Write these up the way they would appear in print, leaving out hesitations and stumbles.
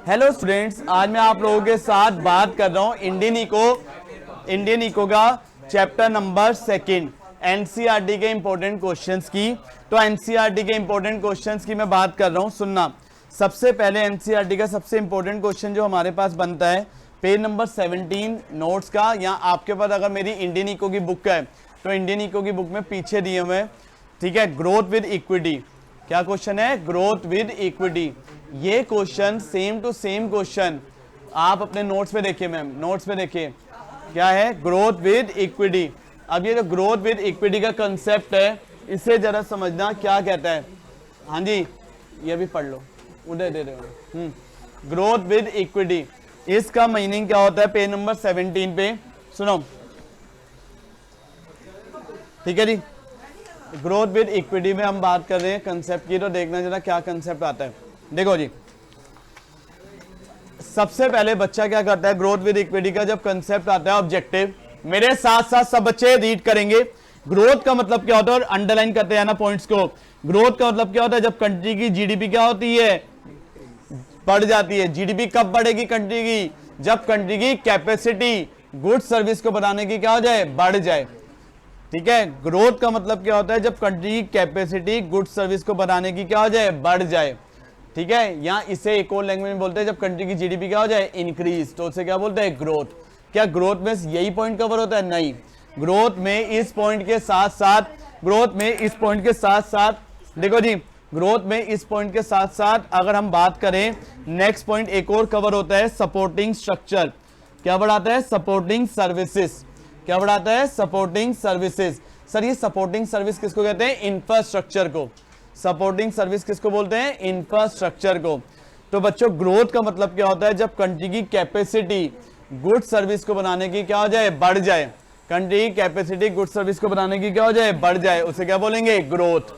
Hello students, आज मैं आप लोगों के साथ बात कर रहा हूँ इंडियन इको का चैप्टर नंबर 2 एनसीईआरटी के इंपॉर्टेंट क्वेश्चंस की। तो एनसीईआरटी के इंपॉर्टेंट क्वेश्चंस की मैं बात कर रहा हूँ, सुनना। सबसे पहले एनसीईआरटी का सबसे इंपॉर्टेंट क्वेश्चन जो हमारे पास बनता है पेज नंबर 17 नोट्स का, या आपके पास अगर मेरी इंडियन इको की बुक है तो इंडियन इको की बुक में पीछे दिए हुए, ठीक है, ग्रोथ विद इक्विटी। क्या क्वेश्चन है? Growth with equity. ये question same to same question आप अपने नोट्स पे देखिए, मैम नोट्स पे देखिए क्या है, ग्रोथ विद इक्विटी। अब ये जो ग्रोथ विद इक्विटी का कंसेप्ट है इसे जरा समझना क्या कहता है। हाँ जी, ये भी पढ़ लो, उधर दे रहे हो। ग्रोथ विद इक्विटी, इसका मीनिंग क्या होता है? पेज नंबर 17 पे सुनो, ठीक है जी। ग्रोथ विद इक्विटी में हम बात कर रहे हैं कंसेप्ट की, तो देखना जरा क्या कंसेप्ट आता है। देखो जी, सबसे पहले बच्चा क्या करता है, ग्रोथ विद इक्विटी का जब कंसेप्ट आता है ऑब्जेक्टिव, मेरे साथ साथ सब बच्चे रीड करेंगे। ग्रोथ का मतलब क्या होता है, और अंडरलाइन करते हैं ना पॉइंट्स को। ग्रोथ का मतलब क्या होता है? जब कंट्री की जीडीपी क्या होती है, बढ़ जाती है। जीडीपी कब बढ़ेगी कंट्री की? जब कंट्री की कैपेसिटी गुड सर्विस को बनाने की क्या हो जाए, बढ़ जाए। ठीक है, ग्रोथ का मतलब क्या होता है? जब कंट्री की कैपेसिटी गुड सर्विस को बनाने की क्या हो जाए, बढ़ जाए। ठीक है, या इसे एक और लैंग्वेज में बोलते हैं जब कंट्री की जीडीपी क्या हो जाए, इंक्रीज, तो उसे क्या बोलते हैं, ग्रोथ। क्या ग्रोथ में यही पॉइंट कवर होता है? नहीं, ग्रोथ में इस पॉइंट के साथ साथ देखो जी, ग्रोथ में इस पॉइंट के साथ साथ अगर हम बात करें, नेक्स्ट पॉइंट एक और कवर होता है, सपोर्टिंग स्ट्रक्चर। क्या बढ़ाता है? Supporting services. क्या बढ़ाता है? Supporting services. सर ये सपोर्टिंग सर्विस किसको कहते हैं? इंफ्रास्ट्रक्चर को। सपोर्टिंग सर्विस किसको बोलते हैं? इंफ्रास्ट्रक्चर को। तो बच्चों, ग्रोथ का मतलब क्या होता है? जब कंट्री की कैपेसिटी गुड सर्विस को बनाने की क्या हो जाए, बढ़ जाए। कंट्री की कैपेसिटी गुड सर्विस को बनाने की क्या हो जाए, बढ़ जाए, उसे क्या बोलेंगे, ग्रोथ।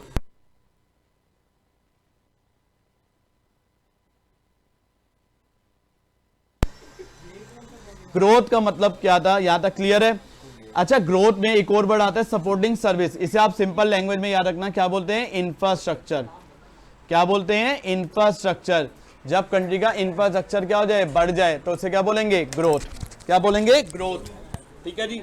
ग्रोथ का मतलब क्या था, यहां तक क्लियर है? अच्छा, ग्रोथ में एक और वर्ड आता है सपोर्टिंग सर्विस। इसे आप सिंपल लैंग्वेज में याद रखना, क्या बोलते हैं? इंफ्रास्ट्रक्चर। क्या बोलते हैं? इंफ्रास्ट्रक्चर। जब कंट्री का इंफ्रास्ट्रक्चर क्या हो जाए, बढ़ जाए, तो उसे क्या बोलेंगे, ग्रोथ। क्या बोलेंगे, ग्रोथ। ठीक है जी।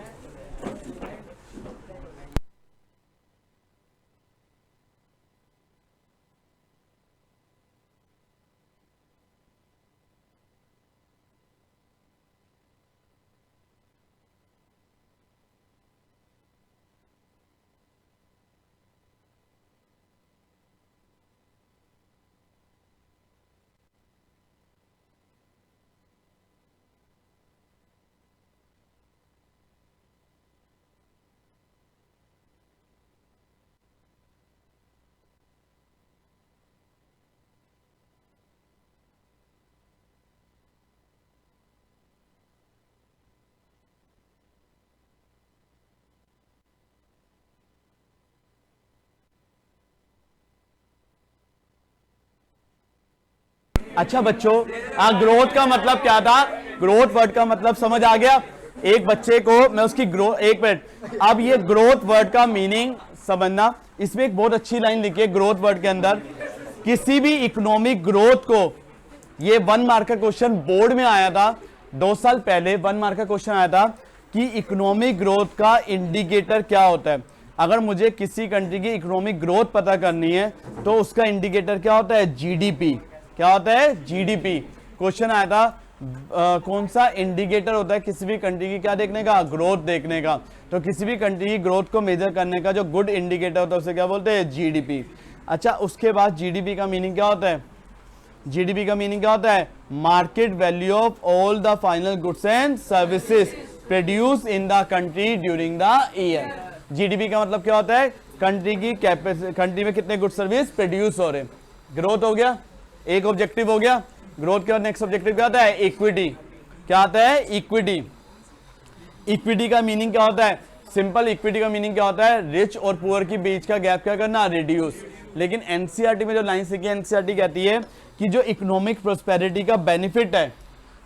अच्छा बच्चों, ग्रोथ का मतलब क्या था? ग्रोथ वर्ड का मतलब समझ आ गया? एक बच्चे को मैं उसकी ग्रोथ, एक मिनट, अब ये ग्रोथ वर्ड का मीनिंग समझना। इसमें एक बहुत अच्छी लाइन लिखी है ग्रोथ वर्ड के अंदर, किसी भी इकोनॉमिक ग्रोथ को, ये 1 मार्क का क्वेश्चन बोर्ड में आया था 2 साल पहले, 1 मार्क का क्वेश्चन आया था कि इकोनॉमिक ग्रोथ का इंडिकेटर क्या होता है। अगर मुझे किसी कंट्री की इकोनॉमिक ग्रोथ पता करनी है तो उसका इंडिकेटर क्या होता है, जीडीपी। क्या होता है? जीडीपी। क्वेश्चन आया था कौन सा इंडिकेटर होता है किसी भी कंट्री की क्या देखने का, ग्रोथ देखने का। तो किसी भी कंट्री की ग्रोथ को मेजर करने का जो गुड इंडिकेटर होता है उसे क्या बोलते हैं, जीडीपी। अच्छा, उसके बाद जीडीपी का मीनिंग क्या होता है? जीडीपी का मीनिंग क्या होता है? Market value of all the final goods and services produce in the country during the year. GDP का मतलब क्या होता है? कंट्री की कैपेसिटी, कंट्री में कितने गुड सर्विस प्रोड्यूस हो रहे। ग्रोथ हो गया, एक ऑब्जेक्टिव हो गया। ग्रोथ के बाद नेक्स्ट ऑब्जेक्टिव क्या आता है? इक्विटी। क्या आता है? इक्विटी। इक्विटी का मीनिंग क्या होता है? सिंपल, इक्विटी का मीनिंग क्या होता है? रिच और पुअर के बीच का गैप क्या करना, रिड्यूस। लेकिन एनसीईआरटी में जो लाइन लिखी है, एनसीईआरटी कहती है कि जो इकोनॉमिक प्रोस्पेरिटी का बेनिफिट है,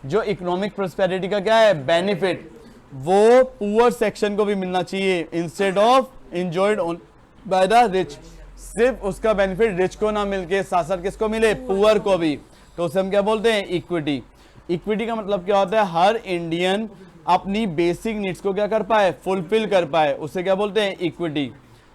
जो इकोनॉमिक प्रोस्पेरिटी का क्या है, बेनिफिट, वो पुअर सेक्शन को भी मिलना चाहिए instead of enjoyed by the rich. सिर्फ उसका बेनिफिट रिच को ना मिलके साथ साथ किसको मिले, पुअर को भी। तो उसे हम क्या बोलते हैं, इक्विटी। इक्विटी का मतलब क्या होता है, हर इंडियन अपनी बेसिक नीड्स को क्या कर पाए, फुलफिल कर पाए, उसे क्या बोलते हैं, इक्विटी।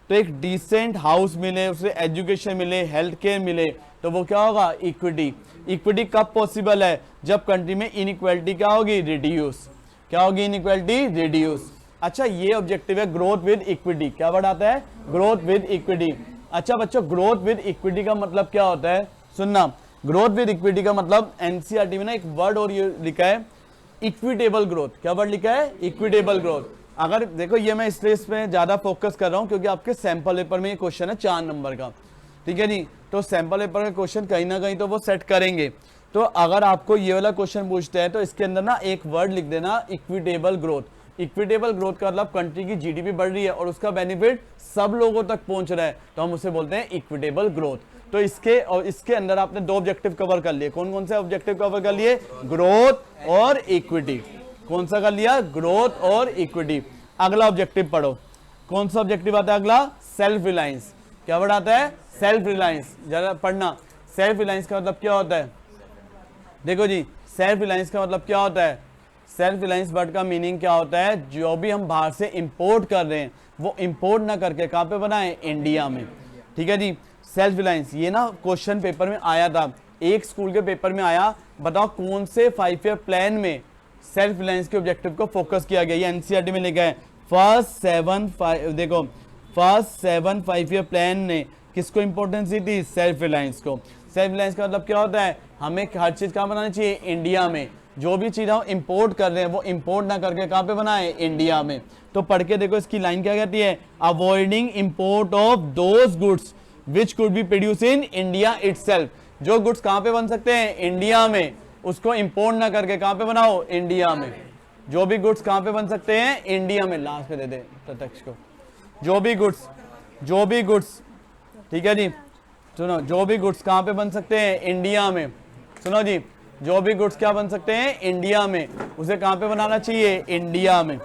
तो एक डिसेंट हाउस मिले, उसे एजुकेशन मिले, हेल्थ केयर मिले, तो वो क्या होगा, इक्विटी। इक्विटी कब पॉसिबल है, जब कंट्री में इनइक्वालिटी क्या होगी, रिड्यूस। क्या होगी, इनइक्वालिटी रिड्यूस। अच्छा, ये ऑब्जेक्टिव है ग्रोथ विद इक्विटी। क्या बढ़ाता है, ग्रोथ विद इक्विटी। अच्छा बच्चों, ग्रोथ विद इक्विटी का मतलब क्या होता है, सुनना। ग्रोथ विद इक्विटी का मतलब एनसीईआरटी में ना एक वर्ड और ये लिखा है, इक्विटेबल ग्रोथ। क्या वर्ड लिखा है, इक्विटेबल ग्रोथ। अगर देखो, ये मैं इसलिए इस पे ज्यादा फोकस कर रहा हूं क्योंकि आपके सैंपल पेपर में ये क्वेश्चन है 4 नंबर का, ठीक है जी। तो सैंपल पेपर का क्वेश्चन कहीं ना कहीं तो वो सेट करेंगे। तो अगर आपको ये वाला क्वेश्चन पूछते हैं तो इसके अंदर ना एक वर्ड लिख देना, इक्विटेबल ग्रोथ। इक्विटेबल ग्रोथ का मतलब कंट्री की जीडीपी बढ़ रही है और उसका बेनिफिट सब लोगों तक पहुंच रहा है, तो हम उसे बोलते हैं इक्विटेबल ग्रोथ। तो इसके अंदर आपने 2 ऑब्जेक्टिव कवर कर लिए। कौन कौन से ऑब्जेक्टिव कवर कर लिए, ग्रोथ और इक्विटी। कौन सा कर लिया, ग्रोथ और इक्विटी। अगला ऑब्जेक्टिव पढ़ो, कौन सा ऑब्जेक्टिव आता है अगला, सेल्फ रिलायंस। क्या वर्ड आता है, सेल्फ रिलायंस। जरा पढ़ना, सेल्फ रिलायंस का मतलब क्या होता है। देखो जी, सेल्फ रिलायंस का मतलब क्या होता है, सेल्फ रिलायंस वर्ड का मीनिंग क्या होता है, जो भी हम बाहर से इंपोर्ट कर रहे हैं वो इंपोर्ट ना करके कहां पे बनाए, इंडिया में, ठीक है जी। सेल्फ रिलायंस, ये ना क्वेश्चन पेपर में आया था, एक स्कूल के पेपर में आया। बताओ कौन से 5 ईयर प्लान में सेल्फ रिलायंस के ऑब्जेक्टिव को फोकस किया गया, ये एनसीईआरटी में लिखा है। फर्स्ट 7 5 ईयर प्लान ने किसको इंपॉर्टेंस दी थी, सेल्फ रिलायंस को। सेल्फ रिलायंस का मतलब क्या होता है, हमें हर चीज कहाँ बनानी चाहिए, इंडिया में। जो भी चीज हम इंपोर्ट कर रहे हैं वो इंपोर्ट ना करके कहाँ पे बनाए, इंडिया में। तो पढ़ के देखो इसकी लाइन क्या कहती है, avoiding import of those goods which could be produce in India itself. जो गुड्स कहाँ पे बन सकते हैं, इंडिया में, उसको इंपोर्ट ना करके कहाँ पे बनाओ, इंडिया में। जो भी गुड्स कहाँ पे बन सकते हैं, इंडिया में। लास्ट पे दे दे प्रत्यक्ष को, जो भी गुड्स, ठीक है जी। सुनो, जो भी गुड्स कहाँ पे बन सकते हैं, इंडिया में। सुनो जी, जो भी गुड्स क्या बन सकते हैं, इंडिया में, उसे कहां पे बनाना चाहिए, इंडिया में,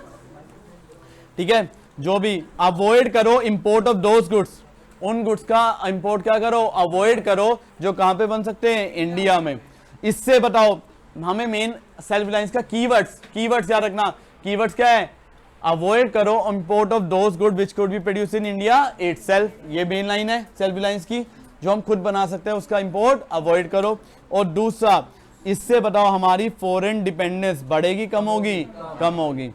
ठीक है। जो भी, अवॉइड करो इंपोर्ट ऑफ दोस गुड्स, उन गुड्स का इंपोर्ट क्या करो, अवॉइड करो, जो कहां पे बन सकते हैं, इंडिया में। इससे बताओ हमें मेन सेल्फ रिलायंस का कीवर्ड्स याद रखना। कीवर्ड्स क्या है, अवॉइड करो import of those good which could be produce in India itself, ये मेन लाइन है सेल्फ रिलायंस की। जो हम खुद बना सकते हैं उसका इंपोर्ट अवॉइड करो। और दूसरा, इससे बताओ हमारी फॉरेन डिपेंडेंस बढ़ेगी, कम होगी, कम होगी।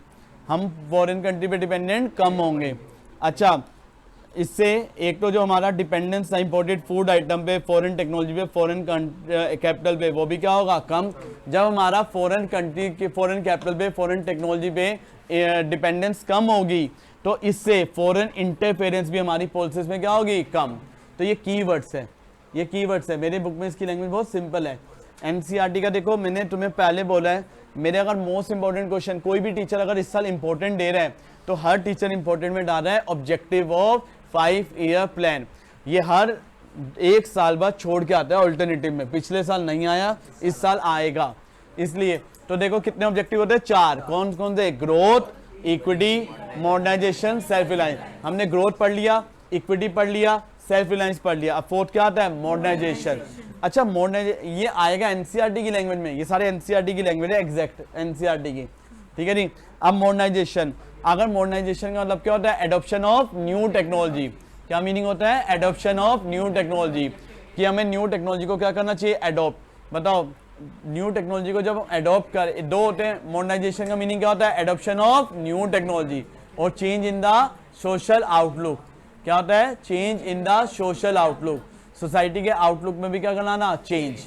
हम फॉरेन कंट्री पे डिपेंडेंट कम होंगे। अच्छा, इससे एक तो जो हमारा डिपेंडेंस था इंपोर्टेड फूड आइटम पे, फॉरेन टेक्नोलॉजी पे, फॉरेन कैपिटल पे, वो भी क्या होगा, कम। जब हमारा फॉरेन कंट्री के फॉरेन कैपिटल पे, फॉरेन टेक्नोलॉजी पे डिपेंडेंस कम होगी, तो इससे फॉरेन इंटरफेरेंस भी हमारी पॉलिसीज में क्या होगी, कम। तो ये कीवर्ड्स है, ये कीवर्ड्स है। मेरे बुक में इसकी लैंग्वेज बहुत सिंपल है। एनसीईआरटी का देखो, मैंने तुम्हें पहले बोला है, मेरे अगर मोस्ट इंपॉर्टेंट क्वेश्चन कोई भी टीचर अगर इस साल इंपॉर्टेंट दे रहा है तो हर टीचर इंपॉर्टेंट में डाल रहा है ऑब्जेक्टिव ऑफ 5 ईयर प्लान। ये हर 1 साल बाद छोड़ के आता है ऑल्टरनेटिव में। पिछले साल नहीं आया, इस साल आएगा। इसलिए तो देखो कितने ऑब्जेक्टिव होते हैं, 4। कौन कौन से, growth, equity, modernisation, self reliance. हमने ग्रोथ पढ़ लिया, इक्विटी पढ़ लिया, सेल्फ रिलायंस पढ़ लिया। अब 4th क्या आता है, मॉडर्नाइजेशन। अच्छा, मॉडर्नाइजेशन ये आएगा एनसीईआरटी की लैंग्वेज में, ये सारे एनसीईआरटी की लैंग्वेज है, एग्जैक्ट एनसीईआरटी की, ठीक है जी। अब मॉडर्नाइजेशन, अगर मॉडर्नाइजेशन का मतलब क्या होता है, एडॉप्शन ऑफ न्यू टेक्नोलॉजी। क्या मीनिंग होता है, एडॉप्शन ऑफ न्यू टेक्नोलॉजी, कि हमें न्यू टेक्नोलॉजी को क्या करना चाहिए, एडॉप्ट। बताओ, न्यू टेक्नोलॉजी को जब एडॉप्ट कर, 2 होते हैं। मॉडर्नाइजेशन का मीनिंग क्या होता है, एडॉप्शन ऑफ न्यू टेक्नोलॉजी, और change in the social outlook. क्या होता है, change in the social outlook. Society के आउटलुक में भी क्या लाना, चेंज।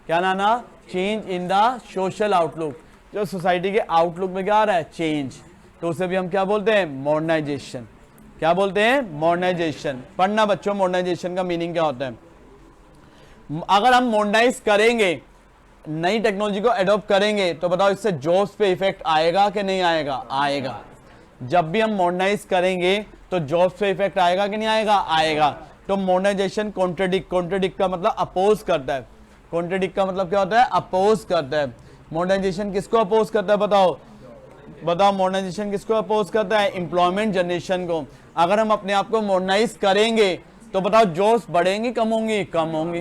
क्या लाना, change in the social outlook. जो सोसाइटी के आउटलुक में क्या आ रहा है, चेंज, तो उसे भी हम क्या बोलते हैं, मॉडर्नाइजेशन। क्या बोलते हैं, मॉडर्नाइजेशन। पढ़ना बच्चों, मॉडर्नाइजेशन का मीनिंग क्या होता है। अगर हम मॉडर्नाइज करेंगे, नई टेक्नोलॉजी को एडॉप्ट करेंगे, तो बताओ इससे जॉब्स पे इफेक्ट आएगा कि नहीं आएगा, आएगा। जब भी हम मॉडर्नाइज करेंगे तो जॉब्स पे इफेक्ट आएगा कि नहीं आएगा, आएगा। तो मॉडर्नाइजेशन कॉन्ट्रडिक्ट का मतलब अपोज करता है। कॉन्ट्रडिक्ट का मतलब क्या होता है, अपोज करता है। मॉडर्नाइजेशन किसको अपोज करता है, बताओ मॉडर्नाइजेशन किसको अपोज करता है, एम्प्लॉयमेंट जनरेशन को। अगर हम अपने आप को मॉडर्नाइज करेंगे तो बताओ जॉब्स बढ़ेंगी, कम होंगी, कम होंगी,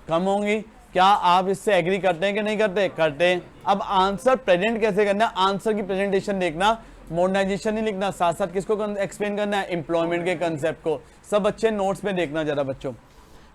कम होंगी। क्या आप इससे एग्री करते हैं कि नहीं करते? करते हैं। अब आंसर प्रेजेंट कैसे करना है, आंसर की प्रेजेंटेशन देखना, मॉडर्नाइजेशन नहीं लिखना, साथ साथ किसको एक्सप्लेन करना है, एम्प्लॉयमेंट के कंसेप्ट को। सब अच्छे नोट्स में देखना जरा बच्चों।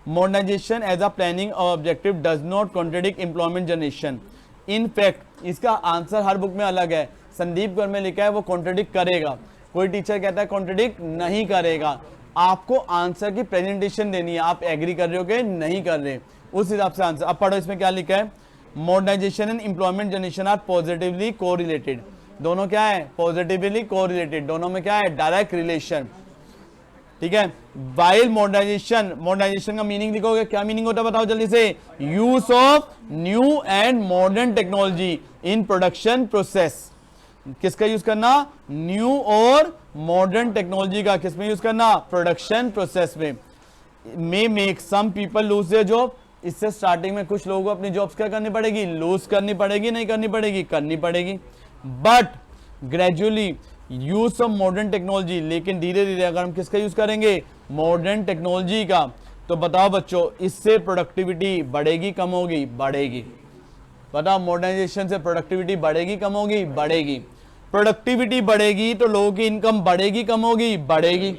मॉडर्नाइजेशन एज अ प्लानिंग और objective does not contradict employment generation. In fact इसका आंसर हर बुक में अलग है। संदीप घर में लिखा है वो कॉन्ट्रडिक्ट करेगा, कोई टीचर कहता है कॉन्ट्रडिक्ट नहीं करेगा। आपको आंसर की प्रेजेंटेशन देनी है, आप एग्री कर रहे हो कि नहीं कर रहे, उस हिसाब से आंसर। अब पढ़ो इसमें क्या लिखा है, modernisation and employment generation are positively correlated. दोनों क्या है, पॉजिटिवली कोरिलेटेड, दोनों में क्या है, डायरेक्ट रिलेशन। ठीक है। वाइल मॉडर्नाइजेशन, मॉडर्नाइजेशन का मीनिंग लिखोगे, क्या मीनिंग होता है बताओ जल्दी से, use of new and modern technology in production process. किसका यूज करना, न्यू और मॉडर्न टेक्नोलॉजी का किसमें यूज करना, प्रोडक्शन प्रोसेस में। May make some people lose their job. इससे स्टार्टिंग में कुछ लोगों को अपनी जॉब्स क्या करनी पड़ेगी, लूज करनी पड़ेगी, नहीं करनी पड़ेगी, करनी पड़ेगी। But gradually use of modern technology, लेकिन धीरे धीरे अगर हम किसका यूज करेंगे, मॉडर्न टेक्नोलॉजी का, तो बताओ बच्चों इससे प्रोडक्टिविटी बढ़ेगी कम होगी, बढ़ेगी। बताओ मॉडर्नाइजेशन से प्रोडक्टिविटी बढ़ेगी कम होगी, बढ़ेगी। प्रोडक्टिविटी बढ़ेगी तो लोगों की इनकम बढ़ेगी कम होगी, बढ़ेगी।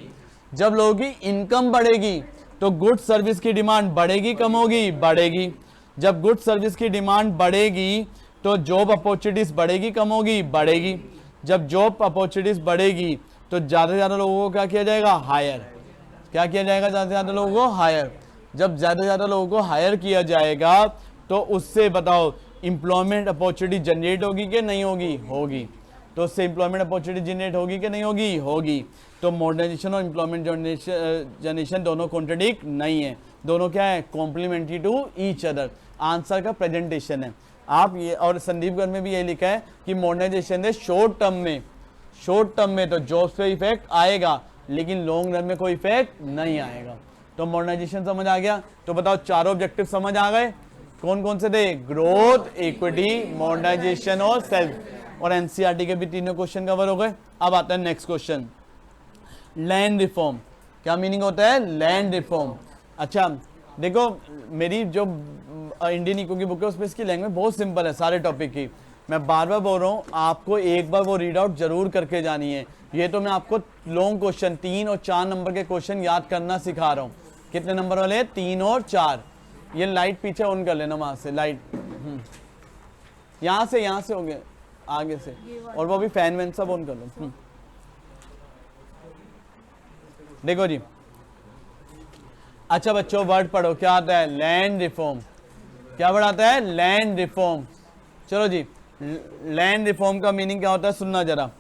जब लोगों की इनकम बढ़ेगी तो गुड सर्विस की डिमांड बढ़ेगी कम होगी, बढ़ेगी। जब गुड सर्विस की डिमांड बढ़ेगी तो जॉब अपॉर्चुनिटीज बढ़ेगी कम होगी, बढ़ेगी। जब जॉब अपॉर्चुनिटीज बढ़ेगी तो ज्यादा से ज्यादा लोगों को क्या किया जाएगा, हायर। क्या किया जाएगा, ज्यादा से ज्यादा लोगों को हायर। जब ज्यादा से ज्यादा लोगों को हायर किया जाएगा तो उससे बताओ इंप्लॉयमेंट अपॉर्चुनिटी जनरेट होगी कि नहीं होगी, होगी। तो उससे इंप्लॉयमेंट अपॉर्चुनिटी जनरेट होगी कि नहीं होगी, होगी। तो मॉडर्नाइजेशन और इंप्लॉयमेंट जनरेशन दोनों कॉन्ट्रडिक्ट नहीं है, दोनों क्या है, complementary to each other. Answer का प्रेजेंटेशन है आप ये, और संदीप घर में भी ये लिखा है कि मॉडर्नाइजेशन है शॉर्ट टर्म में तो जॉब्स पे इफेक्ट आएगा, लेकिन लॉन्ग रन में कोई इफेक्ट नहीं आएगा। तो मॉडर्नाइजेशन समझ आ गया। तो बताओ चारों ऑब्जेक्टिव समझ आ गए, कौन कौन से थे, ग्रोथ, इक्विटी, मॉडर्नाइजेशन और सेल्फ। और एनसीईआरटी के भी तीनों क्वेश्चन कवर हो गए। अब आता है नेक्स्ट क्वेश्चन, लैंड रिफॉर्म। क्या मीनिंग होता है, लैंड रिफॉर्म। अच्छा देखो मेरी जो इंडियन इको की बुक है उसमें इसकी लैंग्वेज बहुत सिंपल है सारे टॉपिक की। मैं बार बार बोल रहा हूँ आपको एक बार वो रीड आउट जरूर करके जानी है। ये तो मैं आपको लॉन्ग क्वेश्चन 3 और 4 नंबर के क्वेश्चन याद करना सिखा रहा हूँ। कितने नंबर वाले, 3 और 4। ये लाइट पीछे ऑन कर लेना, वहां से लाइट, यहाँ से हो गए आगे से, और वो भी फैन वैन सब ऑन कर लो। देखो जी, अच्छा बच्चों वर्ड पढ़ो, क्या आता है, लैंड रिफॉर्म। क्या वर्ड आता है, लैंड रिफॉर्म। चलो जी, लैंड रिफॉर्म का मीनिंग क्या होता है सुनना जरा।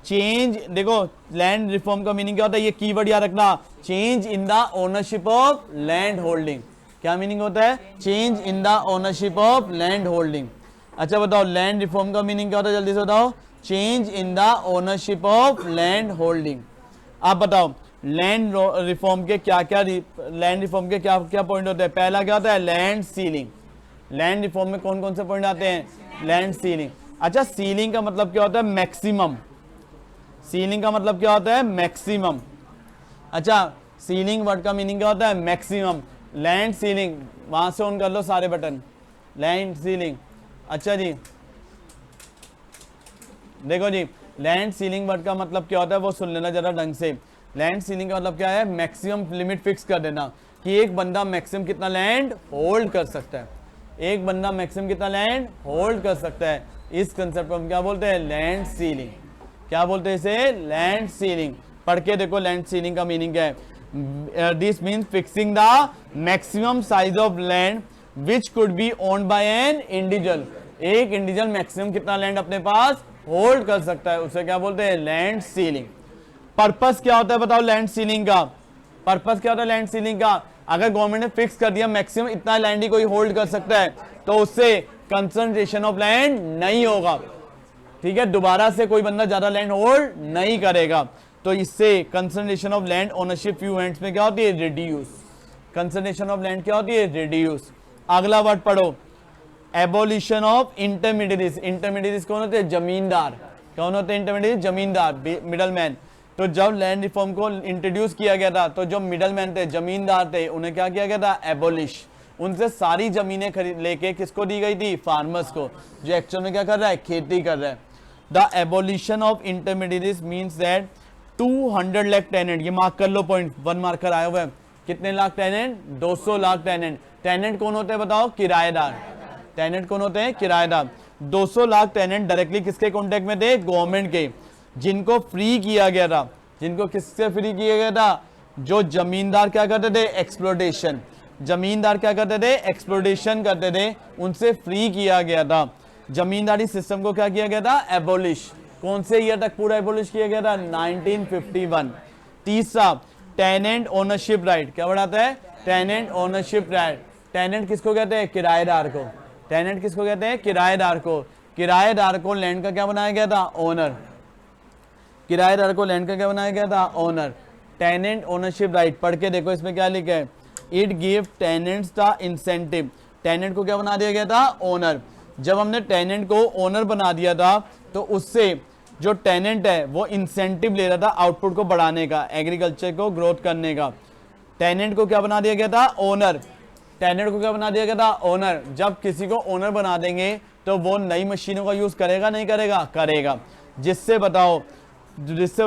चेंज, देखो लैंड रिफॉर्म का मीनिंग क्या होता है, ये कीवर्ड याद रखना, change in the ownership of land holding. क्या मीनिंग होता है, change in the ownership of land holding. अच्छा बताओ लैंड रिफॉर्म का मीनिंग क्या होता है, जल्दी से बताओ, change in the ownership of land holding. आप बताओ लैंड रिफॉर्म के क्या क्या, लैंड रिफॉर्म के क्या क्या पॉइंट होते हैं। पहला क्या होता है, लैंड सीलिंग। लैंड रिफॉर्म में कौन कौन से पॉइंट आते हैं, लैंड सीलिंग। अच्छा सीलिंग का मतलब क्या होता है, मैक्सिमम। सीलिंग का मतलब क्या होता है, मैक्सिमम। अच्छा सीलिंग वर्ड का मीनिंग क्या होता है, मैक्सिमम। लैंड सीलिंग, वहां से ऑन कर लो सारे बटन, लैंड सीलिंग। अच्छा जी देखो जी, लैंड सीलिंग वर्ड का मतलब क्या होता है वो सुन लेना जरा ढंग से। लैंड सीलिंग का मतलब क्या है, मैक्सिमम लिमिट फिक्स कर देना कि एक बंदा मैक्सिमम कितना लैंड होल्ड कर सकता है। एक बंदा मैक्सिमम कितना लैंड होल्ड कर सकता है। इस कंसेप्ट को हम क्या बोलते हैं, लैंड सीलिंग। क्या बोलते हैं इसे, लैंड सीलिंग। पढ़ के देखो लैंड सीलिंग का मीनिंग क्या है। This means fixing the maximum size of land which could be owned by an individual. एक इंडिविजुअल मैक्सिमम कितना लैंड अपने पास होल्ड कर सकता है, उसे क्या बोलते हैं, लैंड सीलिंग। पर्पस क्या होता है बताओ लैंड सीलिंग का, पर्पस क्या होता है लैंड सीलिंग का। अगर गवर्नमेंट ने फिक्स कर दिया मैक्सिमम इतना लैंड ही कोई होल्ड कर सकता है तो उससे कंसंट्रेशन ऑफ लैंड नहीं होगा। ठीक है, दोबारा से कोई बंदा ज्यादा लैंड होल्ड नहीं करेगा। तो इससे concentration of land ownership few hands में क्या होती है, रिड्यूस। कंसंट्रेशन ऑफ लैंड क्या होती है, रिड्यूस। अगला वर्ड पढ़ो, एबोलिशन ऑफ इंटरमीडिएरीज। इंटरमीडिएरीज कौन होते हैं, जमींदार। कौन होते हैं इंटरमीडिएट, जमींदार, मिडल मैन। तो जब लैंड रिफॉर्म को इंट्रोड्यूस किया गया था तो जो मिडल मैन थे, जमींदार थे, उन्हें क्या किया गया था, एबोलिश। उनसे सारी जमीनें खरीद लेके किसको दी गई थी? फार्मर्स को, जो एक्चुअल में क्या कर रहा है? खेती कर रहा है। The abolition of intermediates means that 200 lakh tenant, ये मार्क कर लो पॉइंट, 1 मार्कर आया हुआ है। कितने lakh tenant? 200 lakh tenant. Tenant कौन होते हैं बताओ? किराएदार। टेनेंट कौन होते हैं? किराएदार। 200 लाख टेनेंट डायरेक्टली किसके कॉन्टेक्ट में थे? गवर्नमेंट के, जिनको फ्री किया गया था। जिनको किससे फ्री किया गया था? जो जमींदार क्या करते थे? एक्सप्लोटेशन। जमींदार क्या करते थे? एक्सप्लोटेशन करते थे, उनसे फ्री किया गया था। जमींदारी सिस्टम को क्या किया गया था? एबोलिश। कौन से ईयर तक पूरा एबोलिश किया गया था? 1951। तीसरा, टेनेंट ओनरशिप राइट। क्या बढ़ाता है? Tenant ownership right. टेनेंट किसको कहते हैं? किराएदार को। टेनेंट किसको कहते हैं? किराएदार को। किराएदार को लैंड का क्या बनाया गया था? ओनर। किराएदार को लैंड का क्या बनाया गया था? ओनर। टेनेंट ओनरशिप राइट पढ़ के देखो, इसमें क्या लिखा है? It give tenants the incentive. Tenant को क्या बना दिया गया था? ओनर। जब हमने टेनेंट को ओनर बना दिया था तो उससे जो टेनेंट है वो इंसेंटिव ले रहा था आउटपुट को बढ़ाने का, एग्रीकल्चर को ग्रोथ करने का। टेनेंट को क्या बना दिया गया था? ओनर। टेनेंट को क्या बना दिया गया था? ओनर। जब किसी को ओनर बना देंगे तो वो नई मशीनों का यूज करेगा नहीं करेगा? करेगा। जिससे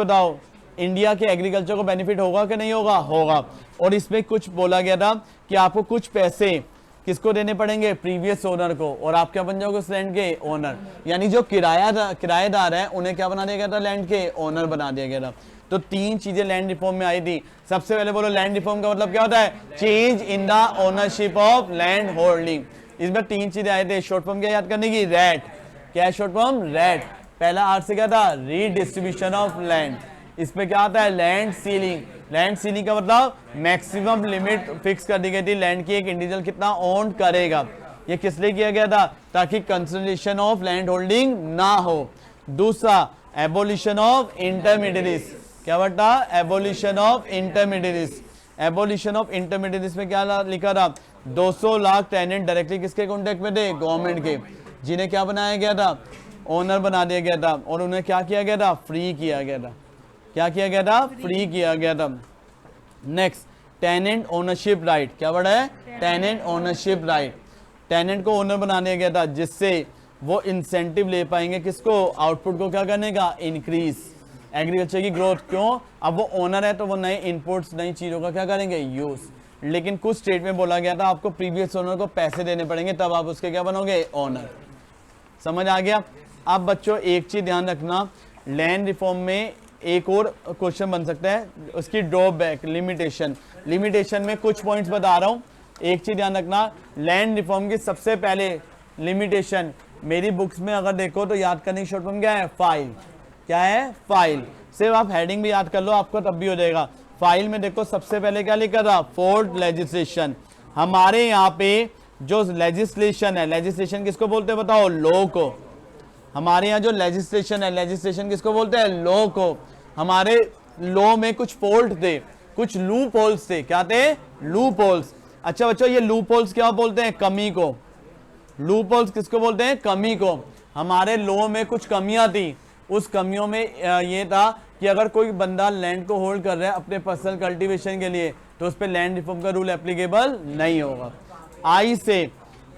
बताओ इंडिया के एग्रीकल्चर को बेनिफिट होगा कि नहीं होगा? होगा। और इसमें कुछ बोला गया था कि आपको कुछ पैसे किसको देने पड़ेंगे? प्रीवियस ओनर को, और आप क्या बन जाओगे उस लैंड के? ओनर। यानी जो किराएदार है उन्हें क्या बना दिया गया था? लैंड के ओनर बना दिया गया था। तो 3 चीजें लैंड रिफॉर्म में आई थी। सबसे पहले बोलो, लैंड रिफॉर्म का मतलब क्या होता है? Change in the ownership of land holding. इसमें 3 चीजें आए थे। शॉर्ट फॉर्म क्या याद करने की? रैट। क्या है शॉर्ट फॉर्म? रैट। पहला आर से क्या था? Redistribution of land. इसमें क्या आता है? Land ceiling. लैंड सीलिंग का मतलब मैक्सिमम लिमिट फिक्स कर दी गई थी लैंड की, एक इंडिविजुअल कितना ओन करेगा। ये किस लिए किया गया था? ताकि कंसोलिडेशन ऑफ लैंड होल्डिंग ना हो। दूसरा, एबोलिशन ऑफ इंटरमीडिएट्स। क्या बता? Abolition of intermediates. Abolition of intermediates में क्या लिखा था? 200 लाख टेनेंट डायरेक्टली किसके कॉन्टेक्ट में थे? गवर्नमेंट के, जिन्हें क्या बनाया गया था? ओनर बना दिया गया था। और उन्हें क्या किया गया था? फ्री किया गया था। क्या किया गया था? फ्री किया गया था। Next, tenant ownership right. क्या वर्ड है? Tenant ownership right. टेनेंट को ओनर बना दिया गया था, जिससे वो इंसेंटिव ले पाएंगे किसको? आउटपुट को क्या करने का? इंक्रीज, एग्रीकल्चर की ग्रोथ। क्यों? अब वो ओनर है तो वो नए इनपुट्स, नई चीजों का क्या करेंगे? यूज। लेकिन कुछ स्टेट में बोला गया था आपको प्रीवियस ओनर को पैसे देने पड़ेंगे, तब आप उसके क्या बनोगे? ओनर। समझ आ गया? अब बच्चों एक चीज ध्यान रखना, लैंड रिफॉर्म में एक और क्वेश्चन बन सकता है, उसकी ड्रॉबैक, लिमिटेशन। लिमिटेशन में कुछ पॉइंट्स बता रहा हूं, एक चीज ध्यान रखना। लैंड रिफॉर्म की सबसे पहले लिमिटेशन मेरी बुक्स में अगर देखो तो याद करने की शॉर्ट फॉर्म क्या है? फाइल। क्या है? फाइल। सिर्फ आप हेडिंग भी याद कर लो, आपको तब भी हो जाएगा। फाइल में देखो सबसे पहले क्या लिखा था? Fourth legislation. हमारे यहाँ पे जो लेजिस्लेशन है, लेजिस्लेशन किसको बोलते हैं बताओ? लॉ को। हमारे यहाँ जो लेजिस्लेशन है, लेजिस्लेशन किसको बोलते हैं? लॉ को। हमारे लॉ में कुछ फॉल्ट थे, कुछ लूप होल्स थे। क्या थे? Loop holes. अच्छा बच्चों, ये लूप होल्स क्या बोलते हैं? कमी को। लूप होल्स किसको बोलते हैं? कमी को। हमारे लॉ में कुछ कमियां थी, उस कमियों में ये था कि अगर कोई बंदा लैंड को होल्ड कर रहा है अपने पर्सनल कल्टीवेशन के लिए, तो उस पर लैंड रिफॉर्म का रूल एप्लीकेबल नहीं होगा। आई से,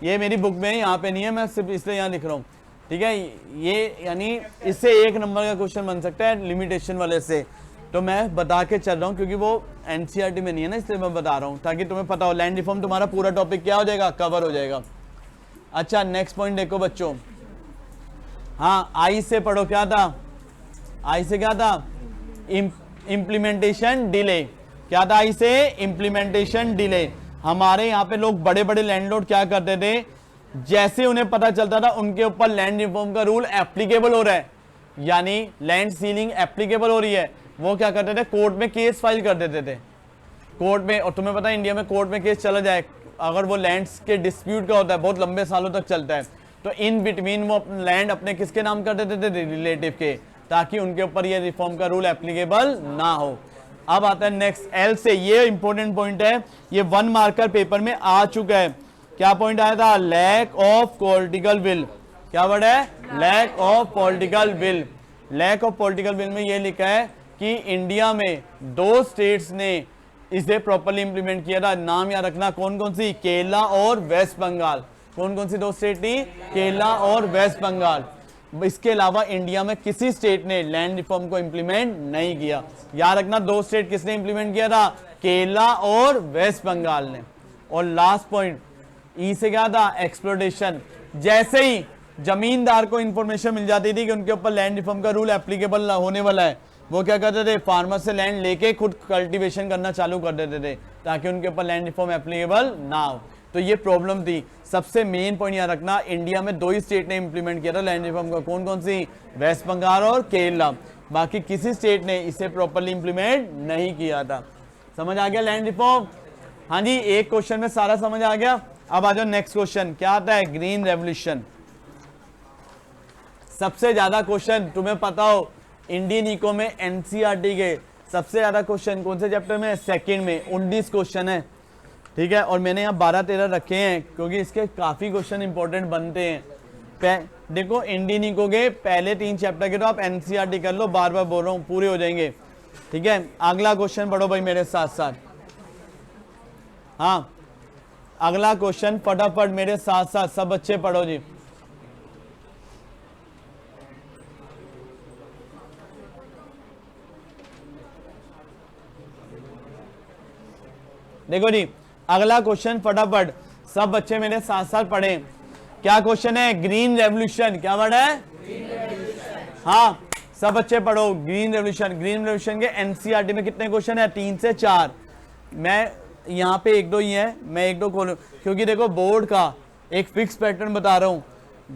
ये मेरी बुक में यहाँ पे नहीं है, मैं सिर्फ इसलिए यहाँ लिख रहा हूँ, ठीक है? ये यानी इससे 1 नंबर का क्वेश्चन बन सकता है लिमिटेशन वाले से, तो मैं बता के चल रहा हूँ क्योंकि वो एनसीईआरटी में नहीं है ना, इसलिए मैं बता रहा हूँ ताकि तुम्हें पता हो। लैंड रिफॉर्म तुम्हारा पूरा टॉपिक क्या हो जाएगा? कवर हो जाएगा। अच्छा नेक्स्ट पॉइंट देखो बच्चों, हाँ आई से पढ़ो, क्या था? आई से क्या था? Implementation delay. क्या था आई से? Implementation delay. हमारे यहाँ पे लोग बड़े बड़े लैंडलॉर्ड क्या करते थे, जैसे उन्हें पता चलता था उनके ऊपर लैंड रिफॉर्म का रूल एप्लीकेबल हो रहा है, यानी लैंड सीलिंग एप्लीकेबल हो रही है, वो क्या करते थे? कोर्ट में केस फाइल कर देते थे। कोर्ट में, और तुम्हें पता है इंडिया में कोर्ट में केस चला जाए अगर वो लैंड्स के डिस्प्यूट का होता है, बहुत लंबे सालों तक चलता है, तो इन बिटवीन वो लैंड अपने किसके नाम कर देते थे? रिलेटिव के, ताकि उनके ऊपर ये रिफॉर्म का रूल एप्लीकेबल ना हो। अब आता है नेक्स्ट एल से, ये इंपॉर्टेंट पॉइंट है, ये 1 मार्कर पेपर में आ चुका है। क्या पॉइंट आया था? Lack of political will. क्या वर्ड है? Lack of political will. Lack of political will में ये लिखा है कि इंडिया में 2 स्टेट्स ने इसे प्रॉपरली इंप्लीमेंट किया था। नाम याद रखना, कौन कौन सी, केरला और वेस्ट बंगाल। कौन कौन सी दो स्टेट थी, केरला और वेस्ट बंगाल। इसके अलावा इंडिया में किसी स्टेट ने लैंड रिफॉर्म को इंप्लीमेंट नहीं किया। याद रखना, दो स्टेट किसने इंप्लीमेंट किया था, केरला और वेस्ट बंगाल ने। और लास्ट पॉइंट ई से क्या था, एक्सप्लोटेशन। जैसे ही जमींदार को इंफॉर्मेशन मिल जाती थी कि उनके ऊपर लैंड रिफॉर्म का रूल एप्लीकेबल होने वाला है, वो क्या करते थे, फार्मर से लैंड लेके खुद कल्टीवेशन करना चालू कर देते थे ताकि उनके ऊपर लैंड रिफॉर्म एप्लीकेबल ना हो। तो ये प्रॉब्लम थी। सबसे मेन पॉइंट याद रखना, इंडिया में दो ही स्टेट ने इंप्लीमेंट किया था लैंड रिफॉर्म का। कौन कौन सी, वेस्ट बंगाल और केरला। बाकी किसी स्टेट ने इसे प्रॉपरली इंप्लीमेंट नहीं किया था। समझ आ गया लैंड रिफॉर्म? हाँ जी, एक क्वेश्चन में सारा समझ आ गया। अब आ जाओ नेक्स्ट क्वेश्चन, क्या आता है, ग्रीन रेवोल्यूशन। सबसे ज्यादा क्वेश्चन तुम्हें पता हो, इंडियन इको में एनसीईआरटी के सबसे ज्यादा क्वेश्चन कौन से चैप्टर में, सेकंड में 19 क्वेश्चन है। ठीक है, और मैंने यहाँ 12-13 रखे हैं क्योंकि इसके काफी क्वेश्चन इंपॉर्टेंट बनते हैं। देखो, इंडियन इको के पहले 3 चैप्टर के तो आप एनसीईआरटी कर लो, बार बार बोल रहा हूँ, पूरे हो जाएंगे। ठीक है, अगला क्वेश्चन पढ़ो भाई मेरे साथ साथ। हाँ, अगला क्वेश्चन फटाफट मेरे साथ साथ सब बच्चे पढ़ो जी। देखो जी, अगला क्वेश्चन फटाफट सब बच्चे मेरे साथ साथ पढ़े। क्या क्वेश्चन है, ग्रीन रेवोल्यूशन। क्या वर्ड है, हाँ, सब बच्चे पढ़ो, ग्रीन रेवोल्यूशन। ग्रीन रेवोल्यूशन के एनसीईआरटी में कितने क्वेश्चन है, 3 से 4। मैं यहाँ पे 1-2 ही है, मैं 1-2 खोलूं क्योंकि देखो बोर्ड का एक फिक्स पैटर्न बता रहा हूँ,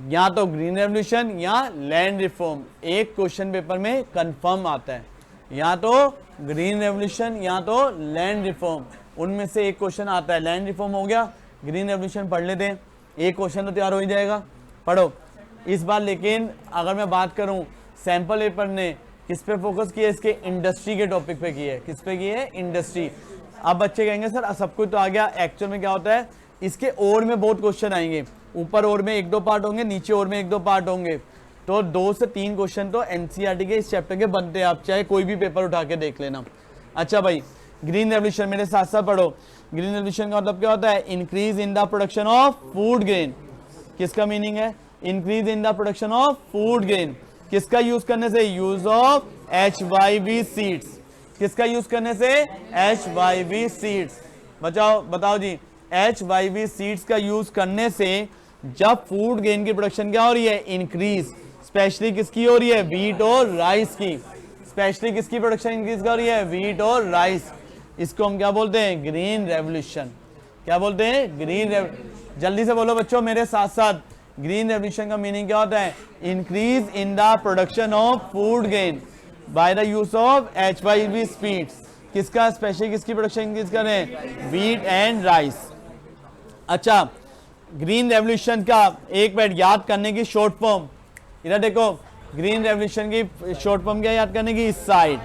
या तो ग्रीन रेवोल्यूशन या लैंड रिफॉर्म। एक क्वेश्चन पेपर में कंफर्म आता है, या तो ग्रीन रेवोल्यूशन या तो लैंड रिफॉर्म, उनमें से एक क्वेश्चन आता है। लैंड रिफॉर्म हो गया, ग्रीन रेवोल्यूशन पढ़ लेते हैं, एक क्वेश्चन तो तैयार हो ही जाएगा। पढ़ो इस बार। लेकिन अगर मैं बात करूं, सैंपल पेपर ने किस पे फोकस किया, इसके इंडस्ट्री के टॉपिक पे किया है। किस पे किया है, इंडस्ट्री। अब बच्चे कहेंगे सर सब कुछ तो आ गया, एक्चुअल में क्या होता है, इसके और में बहुत क्वेश्चन आएंगे। ऊपर और में 1-2 पार्ट होंगे, नीचे और में 1-2 पार्ट होंगे। तो 2 से 3 क्वेश्चन तो एनसीईआरटी के इस चैप्टर के बनते हैं, आप चाहे कोई भी पेपर उठा के देख लेना। अच्छा भाई, ग्रीन रेवोल्यूशन मेरे साथ साथ पढ़ो। ग्रीन रेवोल्यूशन का मतलब क्या होता है, increase in the production of food grain. किसका मीनिंग है, increase in the production of food grain. किसका यूज करने से, यूज ऑफ HYV सीड्स। किसका यूज करने से, HYV सीड्स। बताओ जी, HYV सीड्स का यूज करने से जब फूड ग्रेन की प्रोडक्शन क्या हो रही है, इंक्रीज। स्पेशली किसकी हो रही है, व्हीट और राइस की। स्पेशली किसकी प्रोडक्शन इंक्रीज कर रही है, व्हीट और राइस। इसको हम क्या बोलते हैं, ग्रीन रेवोल्यूशन। क्या बोलते हैं, ग्रीन रेवोल्यूशन। जल्दी से बोलो बच्चों मेरे साथ साथ, ग्रीन रेवोल्यूशन का मीनिंग क्या होता है, increase in the production of food grain by the use of HYV seeds. किसका, स्पेशली किसकी प्रोडक्शन इंक्रीज करें, व्हीट एंड राइस। अच्छा, ग्रीन रेवोल्यूशन का एक मिनट याद करने की शॉर्ट फॉर्म, इधर देखो, ग्रीन रेवोल्यूशन की शॉर्ट फॉर्म क्या याद करने की, साइड।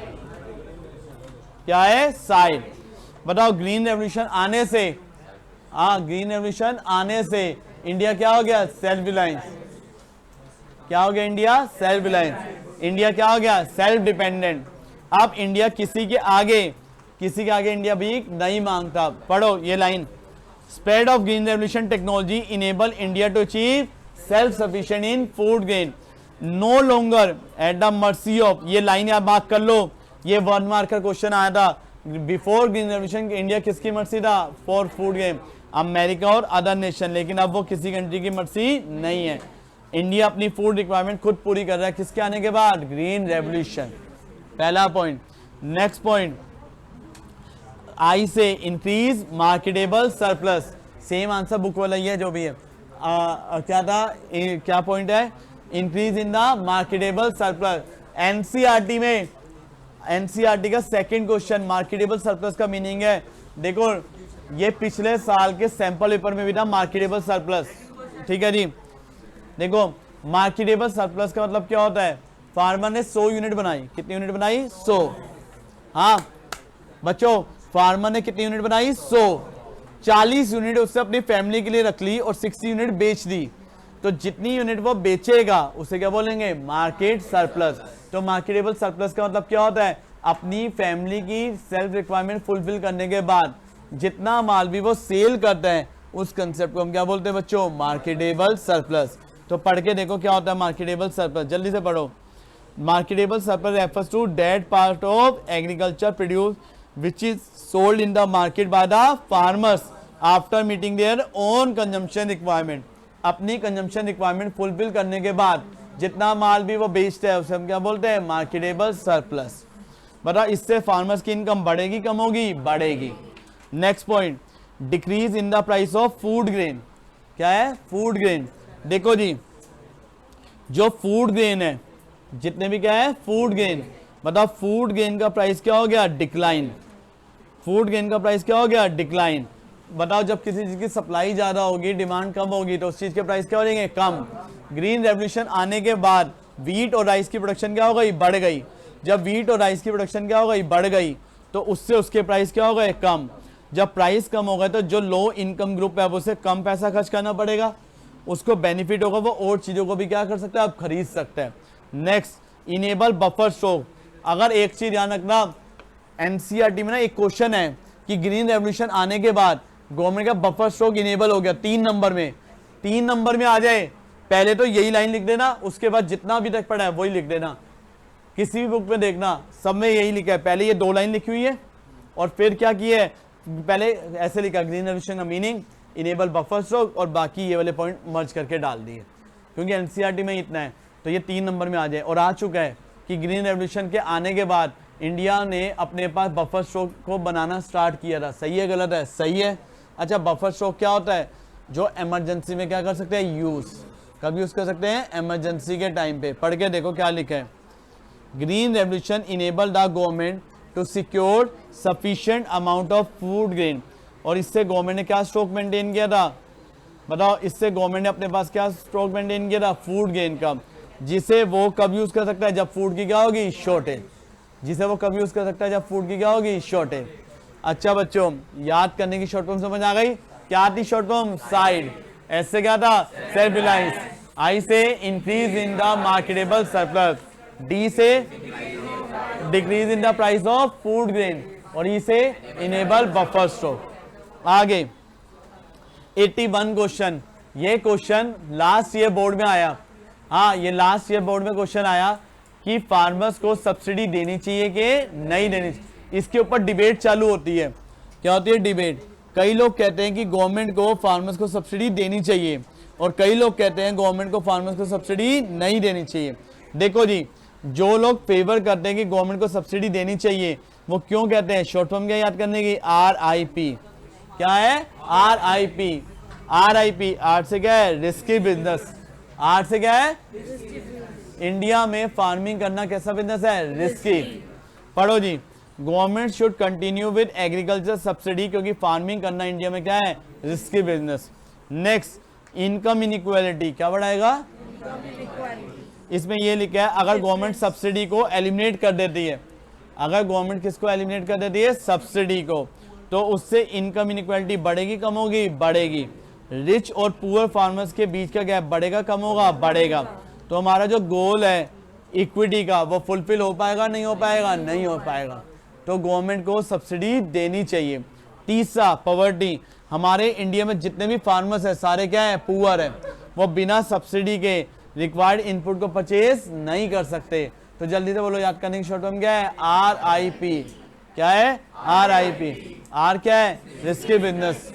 क्या है, साइड। बताओ, ग्रीन रेवोल्यूशन आने से, हाँ, ग्रीन रेवोल्यूशन आने से इंडिया क्या हो गया, सेल्फ रिलायंस। क्या हो गया, इंडिया सेल्फ रिलायंस। इंडिया क्या हो गया, सेल्फ डिपेंडेंट। अब इंडिया किसी के आगे इंडिया भी नहीं मांगता। पढ़ो ये line, spread of green revolution technology enable India to achieve self sufficient in food grain, no longer at the mercy of. ये लाइन आप बात कर लो, ये 1 मार्क का क्वेश्चन आया था। बिफोर ग्रीन रेवोल्यूशन इंडिया किसकी मर्सी था, फॉर फूड ग्रेन, अमेरिका और अदर नेशन। लेकिन अब वो किसी कंट्री की मर्सी नहीं है। इंडिया अपनी फूड रिक्वायरमेंट खुद पूरी कर रहा है, किसके आने के बाद, ग्रीन रेवोल्यूशन। पहला पॉइंट। नेक्स्ट पॉइंट, आई से increase marketable surplus. Same answer book वाला ही है जो भी है। क्या था, क्या पॉइंट है, increase in the marketable surplus. NCERT का सेकंड क्वेश्चन, मार्केटेबल सरप्लस का मीनिंग है, देखो ये पिछले साल के सैंपल पेपर में भी था, मार्केटेबल सरप्लस। ठीक है जी, देखो मार्केटेबल सरप्लस का मतलब क्या होता है, फार्मर ने 100 यूनिट बनाई। कितनी यूनिट बनाई, 100। हाँ बच्चों, फार्मर ने कितनी यूनिट बनाई, 100। 40 यूनिट उससे अपनी फैमिली के लिए रख ली और 60 यूनिट बेच दी। तो जितनी यूनिट वो बेचेगा उसे क्या बोलेंगे, मार्केट सरप्लस। तो मार्केटेबल सरप्लस का मतलब क्या होता है, अपनी फैमिली की सेल्फ रिक्वायरमेंट फुलफिल करने के बाद जितना माल भी वो सेल करता है उस कंसेप्ट को हम क्या बोलते हैं बच्चों, मार्केटेबल सरप्लस। तो पढ़ के देखो क्या होता है मार्केटेबल सरप्लस, जल्दी से पढ़ो। Marketable surplus refers to that part of agriculture produce which is sold in the market by the farmers after meeting their own consumption requirement. अपनी कंजम्पशन रिक्वायरमेंट फुलफिल करने के बाद जितना माल भी वो बेचता है उसे हम क्या बोलते हैं, मार्केटेबल सरप्लस। बताओ इससे फार्मर्स की इनकम बढ़ेगी कम होगी, बढ़ेगी। Next point, decrease in the price of food grain. क्या है, फूड ग्रेन। देखो जी जो फूड ग्रेन है, जितने भी क्या है फूड ग्रेन, बताओ फूड ग्रेन का प्राइस क्या हो गया, डिक्लाइन। फूड ग्रेन का प्राइस क्या हो गया, डिक्लाइन। बताओ जब किसी चीज की सप्लाई ज्यादा होगी, डिमांड कम होगी, तो उस चीज के प्राइस क्या हो जाएंगे, कम। ग्रीन रेवोल्यूशन आने के बाद वीट और राइस की प्रोडक्शन क्या हो गई, बढ़ गई। जब वीट और राइस की प्रोडक्शन क्या हो गई, बढ़ गई, तो उससे उसके प्राइस क्या हो गए, कम। जब प्राइस कम हो गए तो जो लो इनकम ग्रुप है उसे कम पैसा खर्च करना पड़ेगा, उसको बेनिफिट होगा, वो और चीजों को भी क्या कर सकता है, आप खरीद सकते हैं। Next, enable buffer stock. अगर एक चीज ध्यान रखना, एनसीईआरटी में ना एक क्वेश्चन है कि ग्रीन रेवोल्यूशन आने के बाद गवर्नमेंट का बफर स्टॉक इनेबल हो गया, 3 नंबर में, 3 नंबर में आ जाए, पहले तो यही लाइन लिख देना, उसके बाद जितना अभी तक पढ़ा है वही लिख देना। किसी भी बुक में देखना सब में यही लिखा है, पहले ये 2 लाइन लिखी हुई है और फिर क्या किया है, पहले ऐसे लिखा ग्रीन रेवोल्यूशन का मीनिंग, इनेबल बफर स्टॉक, और बाकी ये वाले पॉइंट मर्ज करके डाल दिए, क्योंकि एनसीईआरटी में इतना है तो ये 3 नंबर में आ जाए। और आ चुका है कि ग्रीन रेवोल्यूशन के आने के बाद इंडिया ने अपने पास बफर स्टॉक को बनाना स्टार्ट किया था। सही है गलत है, सही है। अच्छा बफर स्टॉक क्या होता है, जो इमरजेंसी में क्या कर सकते हैं, यूज, कब यूज कर सकते हैं, इमरजेंसी के टाइम पे। पढ़ के देखो क्या लिखा है, green revolution enable the government to secure sufficient amount of food grain. और इससे गवर्नमेंट ने क्या स्टॉक मेंटेन किया था, बताओ, इससे गवर्नमेंट ने अपने पास क्या स्टॉक मेंटेन किया था, फूड ग्रेन का, जिसे वो कब यूज कर सकता है, जब फूड की क्या होगी, शॉर्टेज। जिसे वो कब यूज कर सकता है, जब फूड की क्या होगी, शॉर्टेज। अच्छा बच्चों, याद करने की शॉर्ट फॉर्म समझ आ गई, क्या थी शॉर्ट फॉर्म, साइड। ऐसे क्या था, सेल्फ रिलायंस। आई से increase in the marketable surplus, D से decrease in the price of food grain, और ई से इनेबल बफर स्टॉक। आगे 81 क्वेश्चन, ये क्वेश्चन लास्ट ईयर बोर्ड में आया। हाँ, ये लास्ट ईयर बोर्ड में क्वेश्चन आया कि फार्मर्स को सब्सिडी देनी चाहिए कि नहीं देनी चाहिए। इसके ऊपर डिबेट चालू होती है। क्या होती है, डिबेट। कई लोग कहते हैं कि गवर्नमेंट को फार्मर्स को सब्सिडी देनी चाहिए, और कई लोग कहते हैं गवर्नमेंट को फार्मर्स को सब्सिडी नहीं देनी चाहिए। देखो जी, जो लोग फेवर करते हैं कि गवर्नमेंट को सब्सिडी देनी चाहिए, वो क्यों कहते हैं, शॉर्ट फॉर्म क्या याद करने की, RIP। क्या है, RIP। RIP, आर से क्या है, रिस्की बिजनेस। आर से क्या है, इंडिया में फार्मिंग करना कैसा बिजनेस है, रिस्की। पढ़ो जी, government should continue with agriculture subsidy, क्योंकि फार्मिंग करना इंडिया में क्या है, risky business. Next, income inequality, क्या बढ़ाएगा, इसमें ये लिखा है अगर गवर्नमेंट सब्सिडी को एलिमिनेट कर देती है, अगर गवर्नमेंट किसको एलिमिनेट कर देती है, सब्सिडी को, तो उससे इनकम इनइक्वालिटी बढ़ेगी कम होगी, बढ़ेगी। रिच और पुअर फार्मर्स के बीच का गैप बढ़ेगा कम होगा, बढ़ेगा। तो हमारा जो गोल है इक्विटी का, वो फुलफिल हो पाएगा नहीं हो पाएगा, नहीं हो पाएगा। तो गवर्नमेंट को सब्सिडी देनी चाहिए। तीसरा, पॉवर्टी। हमारे इंडिया में जितने भी फार्मर्स है सारे क्या है, पुअर है, वो बिना सब्सिडी के रिक्वायर्ड इनपुट को परचेज नहीं कर सकते। तो जल्दी से बोलो, याद करने की शॉर्ट फॉर्म क्या है, RIP। क्या है, RIP। आर क्या है, रिस्की बिजनेस।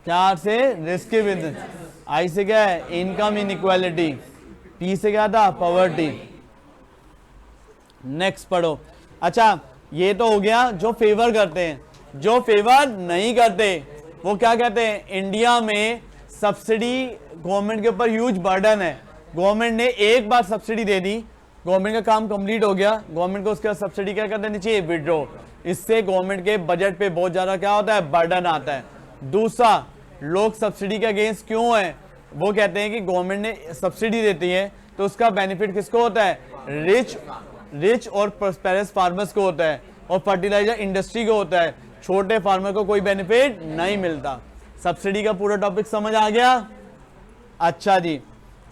क्या आर से, रिस्की बिजनेस। आई से क्या है, इनकम इनइक्वालिटी। पी से क्या था, पॉवर्टी। नेक्स्ट पढ़ो। अच्छा, ये तो हो गया जो फेवर करते हैं। जो फेवर नहीं करते वो क्या कहते हैं, इंडिया में सब्सिडी गवर्नमेंट के ऊपर ह्यूज बर्डन है। गवर्नमेंट ने एक बार सब्सिडी दे दी, गवर्नमेंट का काम कंप्लीट हो गया, गवर्नमेंट को उसके बाद सब्सिडी क्या कर देनी चाहिए, विड्रॉ। इससे गवर्नमेंट के बजट पे बहुत ज्यादा क्या होता है, बर्डन आता है। दूसरा, लोग सब्सिडी के अगेंस्ट क्यों है, वो कहते हैं कि गवर्नमेंट ने सब्सिडी देती है तो उसका बेनिफिट किसको होता है, रिच और प्रॉस्पेरस फार्मर्स को होता है, और फर्टिलाइजर इंडस्ट्री को होता है। छोटे फार्मर को कोई बेनिफिट नहीं मिलता। सब्सिडी का पूरा टॉपिक समझ आ गया। अच्छा जी,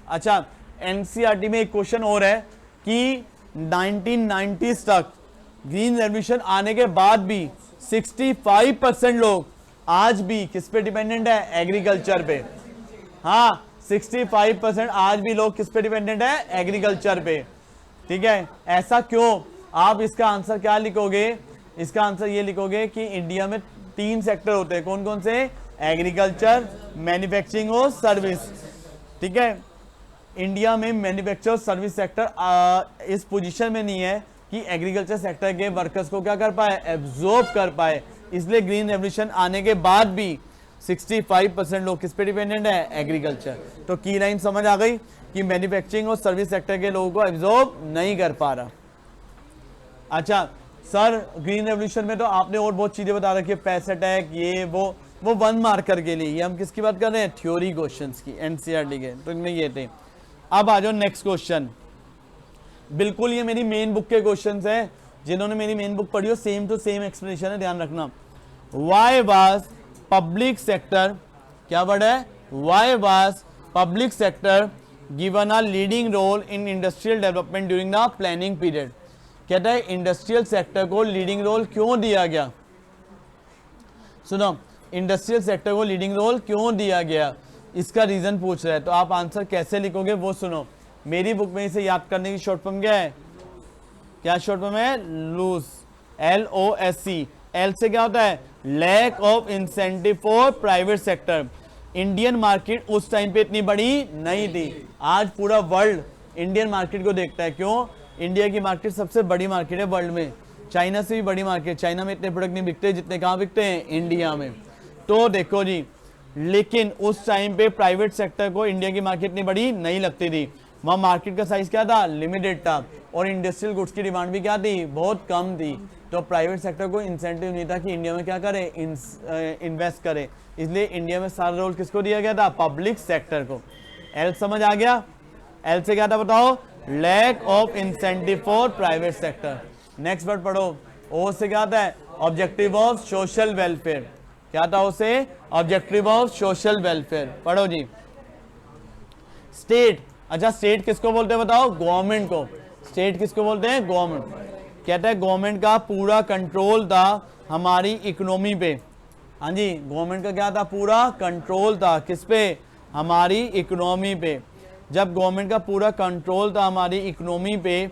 अच्छा एनसीईआरटी में एक क्वेश्चन और है कि 1990s तक ग्रीन रेवोल्यूशन आने के बाद भी 65% लोग आज भी किस पे डिपेंडेंट है? एग्रीकल्चर पे। हाँ, 65% आज भी लोग किस पे डिपेंडेंट है? एग्रीकल्चर पे। ठीक है, ऐसा क्यों? आप इसका आंसर क्या लिखोगे? इसका आंसर ये लिखोगे कि इंडिया में 3 सेक्टर होते हैं। कौन कौन से? एग्रीकल्चर, मैन्युफैक्चरिंग और सर्विस। ठीक है, इंडिया में मैन्युफैक्चर सर्विस सेक्टर इस पोजीशन में नहीं है कि एग्रीकल्चर सेक्टर के वर्कर्स को क्या कर पाए? एब्जॉर्ब कर पाए। इसलिए ग्रीन रेवोल्यूशन आने के बाद भी 65% लोग किस पे डिपेंडेंट है? एग्रीकल्चर। तो की लाइन समझ आ गई कि मैन्युफैक्चरिंग और सर्विस सेक्टर के लोगों को एब्जॉर्ब नहीं कर पा रहा। अच्छा सर, ग्रीन रेवोल्यूशन में तो आपने और बहुत चीजें बता रखी है, पैसे अटैक, ये वो 1 मार्कर के लिए। ये हम किसकी बात कर रहे हैं? थ्योरी क्वेश्चंस की, एनसीईआरटी के। तो इनमें ये थे। अब आ जाओ नेक्स्ट क्वेश्चन। बिल्कुल ये मेरी मेन बुक के क्वेश्चंस हैं। जिन्होंने मेरी मेन बुक पढ़ी हो, सेम टू सेम एक्सप्लेनेशन है, ध्यान रखना। वाई वाज पब्लिक सेक्टर, क्या वर्ड है? Why was public sector given a leading role in industrial development during the planning period. कहता है इंडस्ट्रियल सेक्टर को लीडिंग रोल क्यों दिया गया? सुनो, इंडस्ट्रियल सेक्टर को लीडिंग रोल क्यों दिया गया, इसका रीजन पूछ रहा है। तो आप आंसर कैसे लिखोगे वो सुनो। मेरी बुक में इसे याद करने की शॉर्ट फॉर्म क्या है? क्या शॉर्ट फॉर्म है? लूज, LOSC। एल से क्या होता है? Lack of incentive for private sector. Indian market उस टाइम पे इतनी बड़ी नहीं थी। आज पूरा वर्ल्ड इंडियन मार्केट को देखता है। क्यों? इंडिया की मार्केट सबसे बड़ी मार्केट है वर्ल्ड में, चाइना से भी बड़ी मार्केट। चाइना में इतने प्रोडक्ट नहीं बिकते जितने कहाँ बिकते हैं? इंडिया में। तो देखो जी, लेकिन उस टाइम पे प्राइवेट सेक्टर को इंडिया की मार्केट इतनी बड़ी नहीं लगती थी। वहाँ मार्केट का साइज क्या था? लिमिटेड था। और इंडस्ट्रियल गुड्स की डिमांड भी क्या थी? बहुत कम थी। तो प्राइवेट सेक्टर को इंसेंटिव नहीं था कि इंडिया में क्या करे? इन्वेस्ट करे। इसलिए इंडिया में सारा रोल किसको दिया गया था? पब्लिक सेक्टर को। एल समझ आ गया? एल से क्या था बताओ? Lack of incentive for private sector. Next word पढ़ो। ओ से क्या आता है? Objective of social welfare. क्या था उसे? Objective of social welfare. पढ़ो जी। स्टेट, अच्छा स्टेट किसको बोलते हैं बताओ? गवर्नमेंट को। स्टेट किसको बोलते हैं? गवर्नमेंट। कहता है गवर्नमेंट का पूरा कंट्रोल था हमारी इकोनॉमी पे। हाँ जी, गवर्नमेंट का क्या था? पूरा कंट्रोल था किस पे? हमारी इकोनॉमी पे। जब गवर्नमेंट का पूरा कंट्रोल था हमारी इकोनॉमी पे,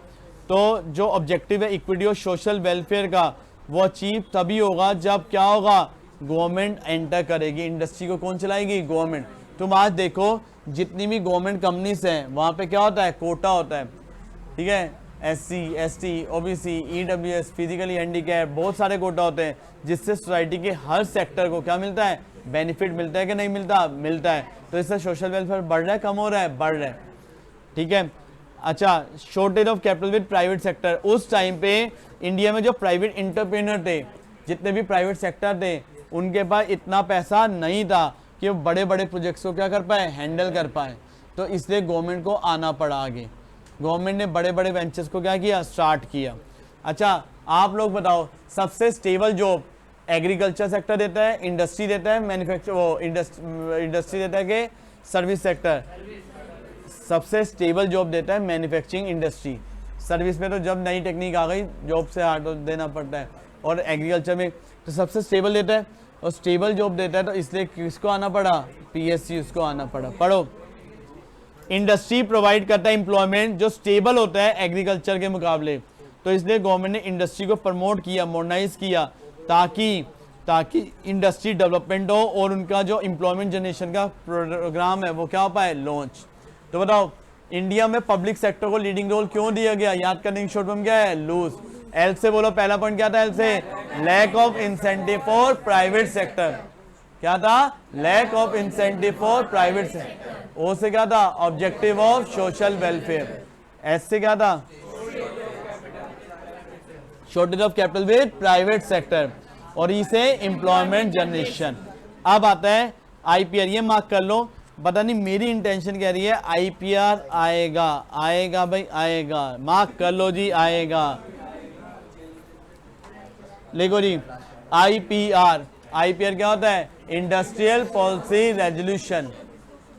तो जो ऑब्जेक्टिव है इक्विटी और सोशल वेलफेयर का, वो अचीव तभी होगा जब क्या होगा? गवर्नमेंट एंटर करेगी। इंडस्ट्री को कौन चलाएगी? गवर्नमेंट। तुम आज देखो जितनी भी गवर्नमेंट कंपनीज हैं वहाँ पे क्या होता है? कोटा होता है। ठीक है, SC, ST, OBC, EWS, physically handicap, बहुत सारे कोटा होते हैं, जिससे सोसाइटी के हर सेक्टर को क्या मिलता है? बेनिफिट मिलता है कि नहीं मिलता? मिलता है। तो इससे सोशल वेलफेयर बढ़ रहा है, कम हो रहा है? बढ़ रहा है। ठीक है। अच्छा, shortage of capital with private sector. उस टाइम पे इंडिया में जो प्राइवेट इंटरप्रेन्योर थे, जितने भी प्राइवेट सेक्टर थे, उनके पास इतना पैसा नहीं था कि वो बड़े बड़े प्रोजेक्ट्स को क्या कर पाए? हैंडल कर पाए। तो इसलिए गवर्नमेंट को आना पड़ा आगे। गवर्नमेंट ने बड़े बड़े वेंचर्स को क्या किया? स्टार्ट किया। अच्छा, आप लोग बताओ सबसे स्टेबल जॉब एग्रीकल्चर सेक्टर देता है, इंडस्ट्री देता है, मैन्युफैक्चर वो इंडस्ट्री देता है कि सर्विस सेक्टर? सबसे स्टेबल जॉब देता है मैन्युफैक्चरिंग इंडस्ट्री। सर्विस में तो जब नई टेक्निक आ गई जॉब से हार्ड देना पड़ता है, और एग्रीकल्चर में तो सबसे स्टेबल देता है और स्टेबल जॉब देता है। तो इसलिए किसको आना पड़ा? PSC उसको आना पड़ा। पढ़ो। इंडस्ट्री प्रोवाइड करता है एम्प्लॉयमेंट जो स्टेबल होता है एग्रीकल्चर के मुकाबले। तो इसलिए गवर्नमेंट ने इंडस्ट्री को प्रमोट किया, मॉडर्नाइज किया, ताकि इंडस्ट्री डेवलपमेंट हो और उनका जो एम्प्लॉयमेंट जनरेशन का प्रोग्राम है वो क्या हो पाए? लॉन्च। तो बताओ इंडिया में पब्लिक सेक्टर को लीडिंग रोल क्यों दिया गया? याद करने की शॉर्ट फॉर्म क्या है? लूज। एल से बोलो, पहला पॉइंट क्या था? एल से lack of incentive for private sector. क्या था? Lack of incentive for private sector. O से क्या था? Objective of social welfare. S से क्या था? Shortage of capital with private sector. और ई से एम्प्लॉयमेंट जनरेशन। अब आता है IPR। ये मार्क कर लो। पता नहीं मेरी इंटेंशन कह रही है IPR आएगा, आएगा भाई आएगा। मार्क कर लो जी, आएगा। लिखो जी IPR क्या होता है? Industrial policy resolution.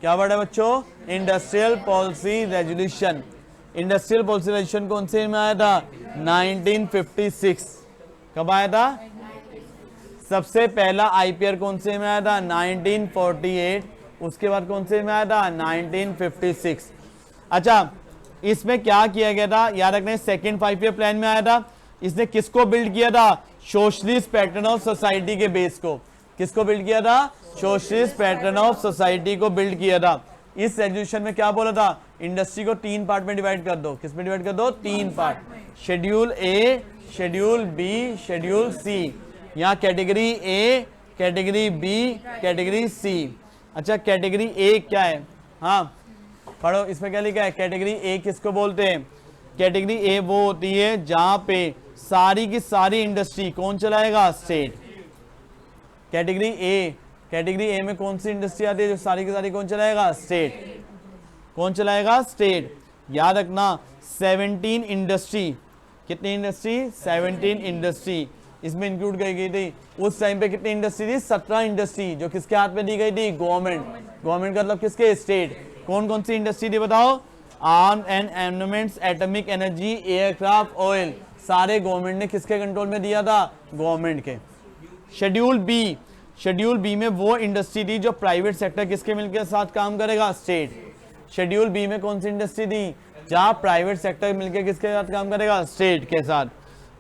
क्या वर्ड है बच्चों? Industrial policy resolution. Industrial policy resolution कौन से में आया था? 1956। कब आया था? सबसे पहला आईपीआर कौन से में आया था? 1948। उसके बाद कौन से में आया था? 1956। अच्छा, इसमें क्या किया गया था याद रखना, सेकंड 5 ईयर प्लान में आया था। इसने किसको बिल्ड किया था? सोशलिस्ट पैटर्न ऑफ सोसाइटी के बेस को। किसको बिल्ड किया था? सोशलिस्ट पैटर्न ऑफ सोसाइटी को बिल्ड किया था। इस रेजोल्यूशन में क्या बोला था? इंडस्ट्री को 3 पार्ट में डिवाइड कर दो। किस में डिवाइड कर दो? 3 part, schedule A, schedule B, schedule C. यहाँ category A, category B, category C. अच्छा, कैटेगरी ए क्या है? हाँ पढ़ो, इसमें क्या लिखा है? कैटेगरी ए किसको बोलते हैं? कैटेगरी ए वो होती है जहां पे सारी की सारी इंडस्ट्री कौन चलाएगा? State. Category A, category A में कौन सी इंडस्ट्री आती है जो सारी की सारी कौन चलाएगा? स्टेट। कौन चलाएगा? स्टेट। याद रखना 17 इंडस्ट्री, कितनी इंडस्ट्री? 17 इंडस्ट्री इसमें इंक्लूड की गई थी। उस टाइम पे कितनी इंडस्ट्री थी? 17 इंडस्ट्री, जो किसके हाथ में दी गई थी? गवर्नमेंट। गवर्नमेंट का मतलब किसके? स्टेट। कौन कौन सी इंडस्ट्री थी बताओ? Arm and armaments, atomic energy, aircraft, oil, सारे गवर्नमेंट ने किसके कंट्रोल में दिया था? गवर्नमेंट के। शेड्यूल बी, शेड्यूल बी में वो इंडस्ट्री थी जो प्राइवेट सेक्टर किसके मिलकर साथ काम करेगा? स्टेट। शेड्यूल बी में कौन सी इंडस्ट्री थी जहां प्राइवेट सेक्टर मिलकर किसके साथ काम करेगा? स्टेट के साथ।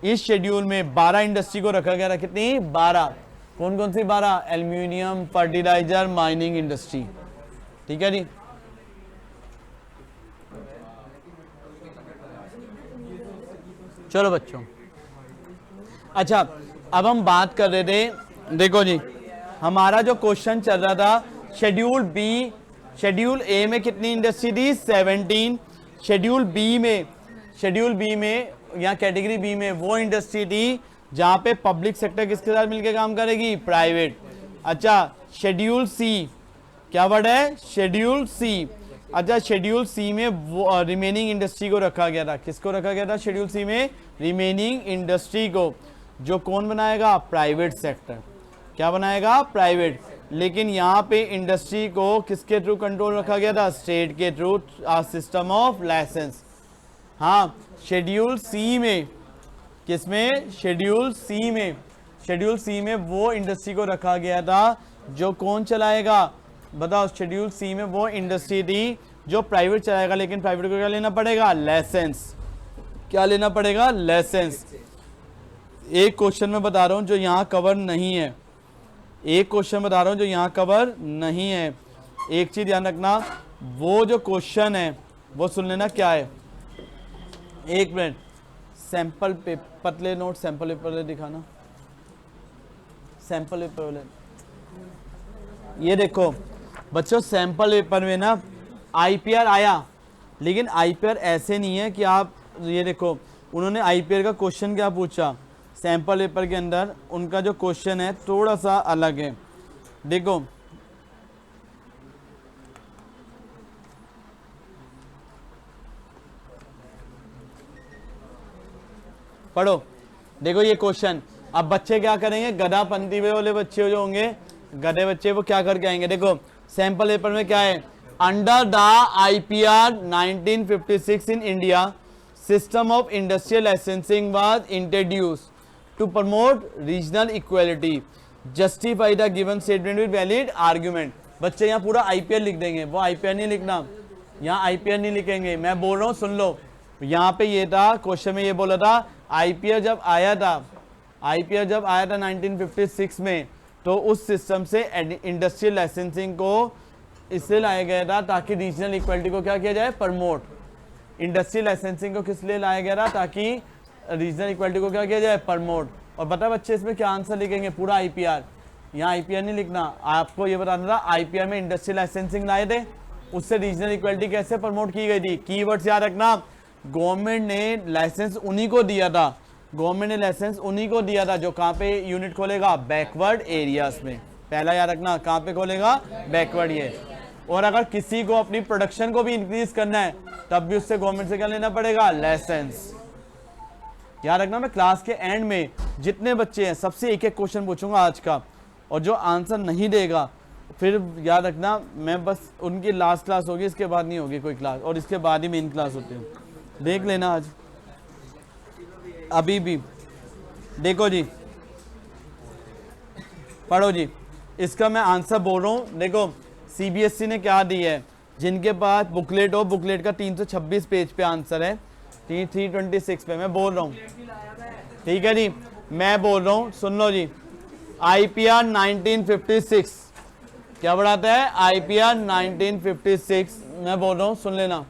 इस शेड्यूल में 12 इंडस्ट्री को रखा गया था। कितनी? 12। कौन कौन सी? 12। Aluminium, fertiliser, mining industry. ठीक है जी। चलो बच्चों, अच्छा अब हम बात कर रहे थे, देखो जी हमारा जो क्वेश्चन चल रहा था शेड्यूल बी, शेड्यूल ए में कितनी इंडस्ट्री थी? 17। शेड्यूल बी में या कैटेगरी बी में वो इंडस्ट्री थी जहां पे पब्लिक सेक्टर किसके साथ मिलकर काम करेगी? प्राइवेट। अच्छा, शेड्यूल सी, क्या वर्ड है? Schedule C. अच्छा, शेड्यूल सी में वो रिमेनिंग इंडस्ट्री को रखा गया था। किसको रखा गया था शेड्यूल सी में? रिमेनिंग इंडस्ट्री को, जो कौन बनाएगा? Private sector. क्या बनाएगा? प्राइवेट। लेकिन यहाँ पे इंडस्ट्री को किसके थ्रू कंट्रोल रखा गया था? स्टेट के थ्रू, सिस्टम ऑफ लाइसेंस। हाँ, शेड्यूल सी में, किसमें? शेड्यूल सी में, शेड्यूल सी में वो इंडस्ट्री को रखा गया था जो कौन चलाएगा? बताओ। शेड्यूल सी में वो इंडस्ट्री थी जो प्राइवेट चलाएगा, लेकिन प्राइवेट को क्या लेना पड़ेगा? लाइसेंस। क्या लेना पड़ेगा? लाइसेंस। एक क्वेश्चन में बता रहा हूं जो यहां कवर नहीं है, एक क्वेश्चन बता रहा हूं जो यहां कवर नहीं है। एक चीज ध्यान रखना, वो जो क्वेश्चन है वो सुन लेना क्या है। एक मिनट, सैंपल पेपर, पतले नोट सैंपल पेपर दिखाना, सैंपल पेपर। ये देखो बच्चों, सैंपल पेपर में ना आईपीआर आया, लेकिन आईपीआर ऐसे नहीं है कि आप, ये देखो उन्होंने आईपीआर का क्वेश्चन क्या पूछा सैंपल पेपर के अंदर, उनका जो क्वेश्चन है थोड़ा सा अलग है। देखो पढ़ो, देखो ये क्वेश्चन। अब बच्चे क्या करेंगे? गधापंथी वाले बच्चे जो होंगे, गधे बच्चे, वो क्या करके आएंगे? देखो सैंपल पेपर में क्या है? Under the IPR 1956 in India, system of industrial licensing was introduced to promote regional equality, justify the given statement with valid argument. बच्चे यहाँ पूरा आईपीआर लिख देंगे, वो आईपीआर नहीं लिखना, यहाँ आईपीआर नहीं लिखेंगे। मैं बोल रहा हूँ सुन लो, यहाँ पे ये था क्वेश्चन में, ये बोला था आईपीआर जब आया था, आईपीआर जब आया था 1956 में, तो उस सिस्टम से इंडस्ट्रियल लाइसेंसिंग को इसलिए लाया गया था ताकि रीजनल इक्वालिटी को क्या किया जाए? प्रमोट। इंडस्ट्रियल लाइसेंसिंग को किस लिए लाया गया था? ताकि रीजनल इक्वालिटी को क्या किया जाए? प्रमोट। और पता है बच्चे इसमें क्या आंसर लिखेंगे? पूरा आईपीआर। यहाँ आईपीआर नहीं लिखना, आपको ये बताना था आईपीआर में इंडस्ट्रियल लाइसेंसिंग लाए थे, उससे रीजनल इक्वालिटी कैसे प्रमोट की गई थी। कीवर्ड्स याद रखना, गवर्नमेंट ने लाइसेंस उन्हीं को दिया था, गवर्नमेंट ने लाइसेंस उन्हीं को दिया था जो कहाँ पे यूनिट खोलेगा? बैकवर्ड एरियाज में। पहला याद रखना, कहाँ पे खोलेगा? बैकवर्ड ये। और अगर किसी को अपनी प्रोडक्शन को भी इंक्रीज करना है तब भी उससे गवर्नमेंट से क्या लेना पड़ेगा? लाइसेंस। याद रखना, मैं क्लास के एंड में जितने बच्चे हैं सबसे एक एक क्वेश्चन पूछूंगा आज का, और जो आंसर नहीं देगा फिर याद रखना मैं बस उनकी लास्ट क्लास होगी, इसके बाद नहीं होगी कोई क्लास, और इसके बाद ही मेन क्लास होती है। देख लेना आज अभी भी। देखो जी, पढ़ो जी, इसका मैं आंसर बोल रहा हूँ। देखो सीबीएसई ने क्या दी है, जिनके पास बुकलेट हो, बुकलेट का 326 पेज पे आंसर है, 326 पे मैं बोल रहा हूँ, ठीक है जी। मैं बोल रहा हूँ, सुन लो जी, आईपीआर 1956 क्या बढ़ाता है, आईपीआर 1956 मैं बोल रहा हूँ, सुन लेना।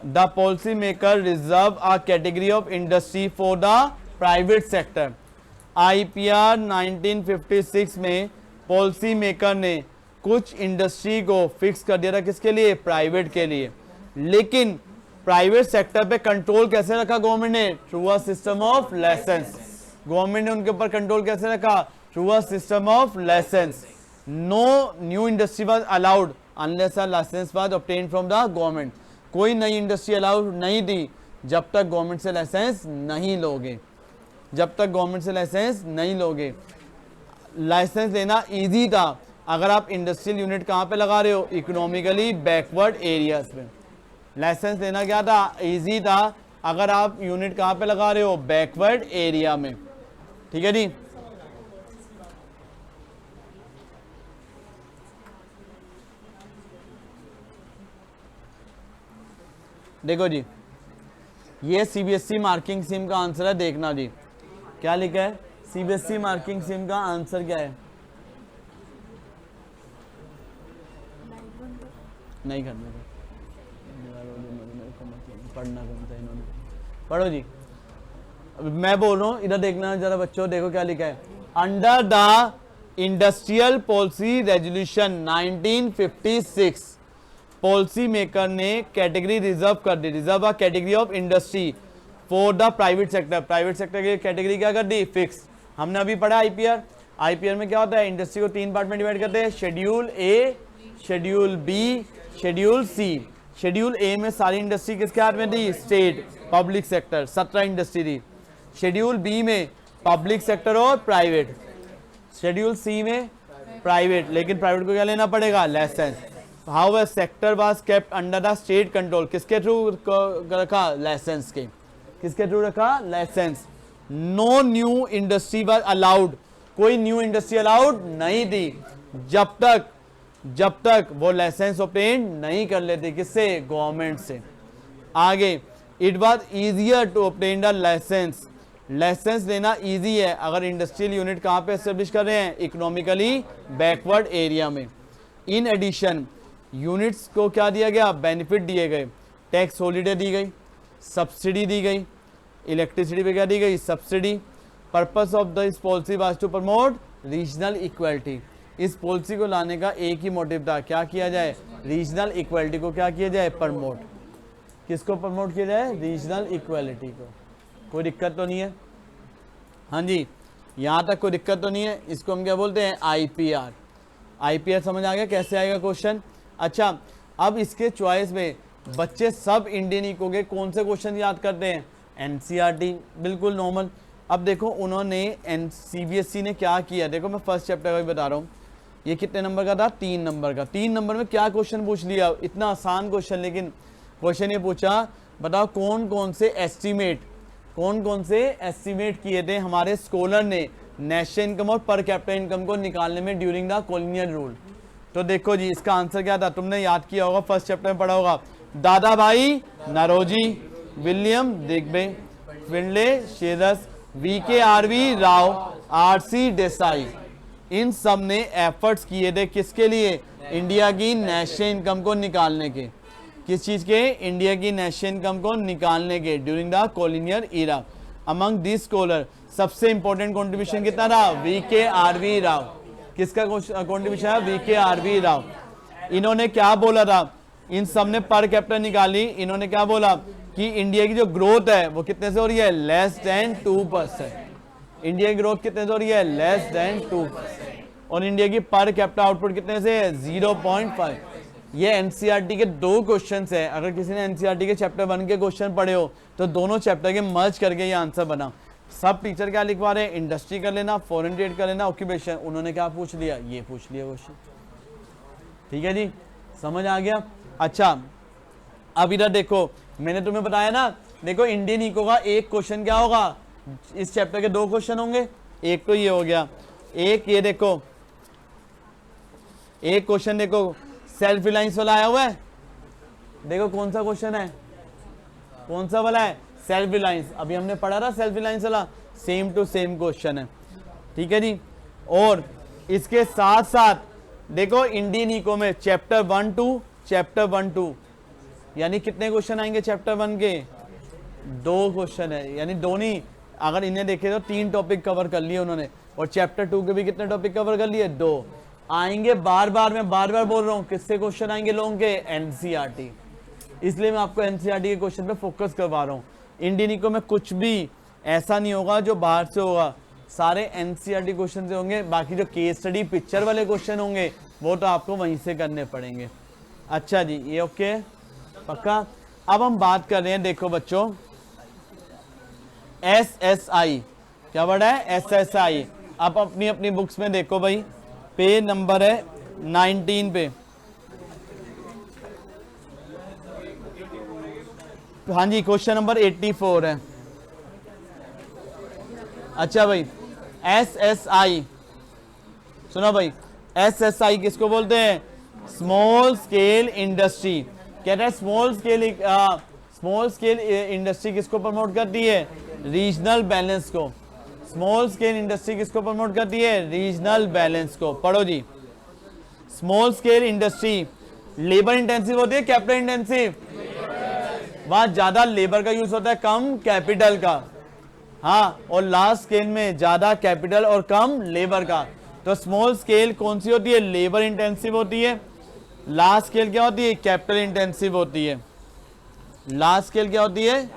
The policy maker reserve a category of industry for the private sector. IPR 1956 में पॉलिसी मेकर ने कुछ इंडस्ट्री को फिक्स कर दिया था, किसके लिए, प्राइवेट के लिए। लेकिन प्राइवेट सेक्टर पे कंट्रोल कैसे रखा गवर्नमेंट ने, through a system of licence. Government ने उनके ऊपर कंट्रोल कैसे रखा, through a system of licence. No new industry was allowed unless a licence was obtained from the government. कोई नई इंडस्ट्री अलाउड नहीं थी जब तक गवर्नमेंट से लाइसेंस नहीं लोगे, जब तक गवर्नमेंट से लाइसेंस नहीं लोगे। लाइसेंस लेना इजी था अगर आप इंडस्ट्रियल यूनिट कहाँ पे लगा रहे हो, इकोनॉमिकली बैकवर्ड एरियाज पे। लाइसेंस लेना क्या था, इजी था अगर आप यूनिट कहाँ पे लगा रहे हो, बैकवर्ड एरिया में, ठीक है जी। देखो जी, ये सीबीएसई मार्किंग स्कीम का आंसर है, देखना जी क्या लिखा है। सीबीएसई मार्किंग स्कीम का आंसर क्या है, नहीं करने को पढ़ना कौन सा इन्होंने, पढ़ो जी। मैं बोल रहा हूँ, इधर देखना जरा बच्चों, देखो क्या लिखा है। Under the industrial policy resolution 1956 policy maker ने कैटेगरी रिजर्व कर दी, reserve category of industry for the private sector. Private sector की कैटेगरी क्या कर दी, फिक्स। हमने अभी पढ़ा आईपीआर। आईपीआर में क्या होता है, इंडस्ट्री को 3 पार्ट में डिवाइड करते हैं, schedule A, schedule B, schedule C. Schedule A में सारी इंडस्ट्री किसके हाथ में थी, स्टेट पब्लिक सेक्टर, 17 इंडस्ट्री थी। शेड्यूल बी में पब्लिक सेक्टर और प्राइवेट। शेड्यूल सी में प्राइवेट, लेकिन प्राइवेट को क्या लेना पड़ेगा, licence. How sector was kept under the state control, किसके थ्रू रखा, लाइसेंस के, किसके थ्रू रखा, licence. No new industry was allowed, कोई न्यू इंडस्ट्री अलाउड नहीं थी जब तक वो लाइसेंस ऑब्टेन नहीं कर लेते, किससे, गवर्नमेंट से। आगे, it was easier to obtain the licence, licence लेना इजी है अगर इंडस्ट्रियल यूनिट कहाँ पे एस्टेब्लिश कर रहे हैं, इकोनॉमिकली बैकवर्ड एरिया में। इन एडिशन यूनिट्स को क्या दिया गया, बेनिफिट दिए गए, टैक्स हॉलीडे दी गई, सब्सिडी दी गई, इलेक्ट्रिसिटी पे क्या दी गई, subsidy. Purpose of this policy was to promote regional equality. इस पॉलिसी को लाने का एक ही मोटिव था, क्या किया जाए, रीजनल इक्वलिटी को क्या किया जाए, प्रमोट। किसको प्रमोट किया जाए, रीजनल इक्वलिटी को। कोई दिक्कत तो नहीं है, हाँ जी, यहाँ तक कोई दिक्कत तो नहीं है। इसको हम क्या बोलते हैं, आईपीआर। आईपीआर समझ आ गया कैसे आएगा क्वेश्चन। अच्छा, अब इसके चॉइस में बच्चे सब इंडियन इको के कौन से क्वेश्चन याद करते हैं, एनसीईआरटी, बिल्कुल नॉर्मल। अब देखो उन्होंने सीबीएसई ने क्या किया, देखो मैं फर्स्ट चैप्टर का भी बता रहा हूँ, ये कितने नंबर का था, 3 नंबर का। 3 नंबर में क्या क्वेश्चन पूछ लिया, इतना आसान क्वेश्चन, लेकिन क्वेश्चन ये पूछा, बताओ कौन कौन से एस्टीमेट किए थे हमारे स्कॉलर ने नेशनल इनकम और पर कैपिटा इनकम को निकालने में ड्यूरिंग द कॉलोनियल रूल। तो देखो जी, इसका आंसर क्या था, तुमने याद किया होगा, फर्स्ट चैप्टर में पढ़ा होगा। Dadabhai Naoroji, William Digby, Findlay Shirras, VKRV Rao, RC Desai, इन सब ने एफर्ट्स किए थे किसके लिए, इंडिया की नेशनल इनकम को निकालने के। किस चीज के, इंडिया की नेशनल इनकम को निकालने के during the colonial era. Among this scholar सबसे इंपॉर्टेंट कंट्रीब्यूशन कितना था, VKRV राव। किसका कंट्रीब्यूशन है, VKRV राव। इन्होंने क्या बोला था, इन सब ने पर कैपिटा निकाली, इन्होंने क्या बोला कि इंडिया की जो ग्रोथ है वो कितने से हो रही है, लेस देन 2%। इंडिया की ग्रोथ कितने से हो रही है, लेस देन 2%। और इंडिया की पर कैपिटा आउटपुट कितने से है, 0.5। ये एनसीईआरटी के 2 क्वेश्चंस है। अगर किसी ने एनसीईआरटी के चैप्टर 1 के क्वेश्चन पढ़े हो तो दोनों चैप्टर के मर्ज करके ये आंसर बना। सब टीचर क्या लिखवा रहे हैं, इंडस्ट्री कर लेना, फॉरेन ट्रेड कर लेना, ऑक्यूपेशन। उन्होंने क्या पूछ लिया, ये पूछ लिया क्वेश्चन। ठीक है जी, समझ आ गया। अच्छा, अब इधर देखो, मैंने तुम्हें बताया ना, देखो इंडियन इको का एक क्वेश्चन क्या होगा, इस चैप्टर के 2 क्वेश्चन होंगे, एक तो ये हो गया, एक ये देखो, एक क्वेश्चन देखो सेल्फ रिलायंस वाला आया हुआ है, देखो कौन सा क्वेश्चन है, कौन सा वाला है, सेल्फ रिलायंस। अभी हमने पढ़ा था सेल्फ रिलायंस वाला, सेम टू सेम क्वेश्चन है, ठीक है जी। और इसके साथ साथ देखो इंडियन इको में चैप्टर 1-2 यानी कितने क्वेश्चन आएंगे चैप्टर 1 के, 2 क्वेश्चन है, यानी 2 नहीं, अगर इन्हें देखे तो 3 टॉपिक कवर कर लिए उन्होंने, और चैप्टर 2 के भी कितने टॉपिक कवर कर लिए, 2 आएंगे। बार बार मैं बार बार बोल रहा हूं, किससे क्वेश्चन आएंगे लोगों के, एनसीईआरटी, इसलिए मैं आपको एनसीईआरटी के क्वेश्चन पे फोकस करवा रहा हूं। इंडियन इको में कुछ भी ऐसा नहीं होगा जो बाहर से होगा, सारे एनसीईआरटी क्वेश्चन से होंगे, बाकी जो केस स्टडी पिक्चर वाले क्वेश्चन होंगे वो तो आपको वहीं से करने पड़ेंगे। अच्छा जी, ये ओके पक्का। अब हम बात कर रहे हैं, देखो बच्चों SSI, क्या वर्ड है, SSI। आप अपनी अपनी बुक्स में देखो भाई, पेज नंबर है 19 पे, हाँ जी क्वेश्चन नंबर 84 है। अच्छा भाई SSI सुनो भाई, SSI किसको बोलते हैं, स्मॉल स्केल इंडस्ट्री। कहते हैं स्मॉल स्केल इंडस्ट्री किसको प्रमोट करती है, रीजनल बैलेंस को। स्मॉल स्केल इंडस्ट्री किसको प्रमोट करती है, रीजनल बैलेंस को। पढ़ो जी, small scale industry labour intensive होती है, कैपिटल इंटेंसिव, वहां ज्यादा लेबर का यूज होता है, कम कैपिटल का, हाँ, और लार्ज स्केल में ज्यादा कैपिटल और कम लेबर का। तो स्मॉल स्केल कौन सी होती है, लेबर इंटेंसिव होती है, लार्ज स्केल क्या होती है, कैपिटल इंटेंसिव होती है। लार्ज स्केल क्या होती है,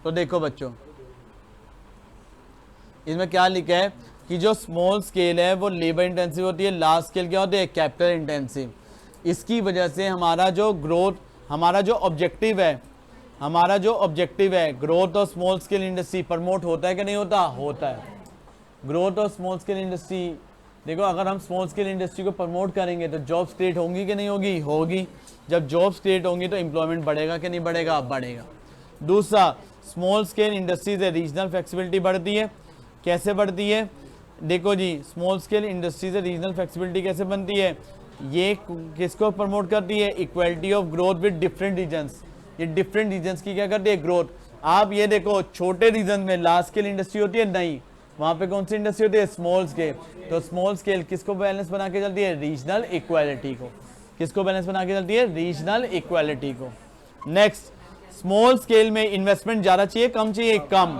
तो देखो बच्चों इसमें क्या लिखा है कि जो स्मॉल स्केल है वो लेबर इंटेंसिव होती है, लार्ज स्केल क्या होती है, कैपिटल इंटेंसिव। इसकी वजह से हमारा जो ग्रोथ, हमारा जो ऑब्जेक्टिव है growth of small scale industry promote होता है कि नहीं होता, होता है। Growth of small scale industry, देखो अगर हम स्मॉल स्केल इंडस्ट्री को प्रमोट करेंगे तो जॉब्स क्रिएट होंगी कि नहीं होगी, होगी। जब जॉब्स क्रिएट होंगी तो एम्प्लॉयमेंट बढ़ेगा कि नहीं बढ़ेगा, बढ़ेगा। दूसरा, स्मॉल स्केल इंडस्ट्री से रीजनल फ्लेक्सिबिलिटी बढ़ती है। कैसे बढ़ती है, देखो जी, स्मॉल स्केल इंडस्ट्री से रीजनल फ्लेक्सिबिलिटी कैसे बनती है, ये किसको प्रमोट करती है, equality of growth with different regions. ये डिफरेंट रीजन्स की क्या करती है, ग्रोथ। आप ये देखो छोटे रीजन में लार्ज स्केल इंडस्ट्री होती है, नहीं, वहां पे कौन सी इंडस्ट्री होती है, स्मॉल स्केल। तो स्मॉल स्केल किसको बैलेंस बना के चलती है, रीजनल इक्वालिटी को। किसको बैलेंस बना के चलती है, रीजनल इक्वालिटी को। नेक्स्ट, स्मॉल स्केल में इन्वेस्टमेंट ज्यादा चाहिए, कम चाहिए, कम।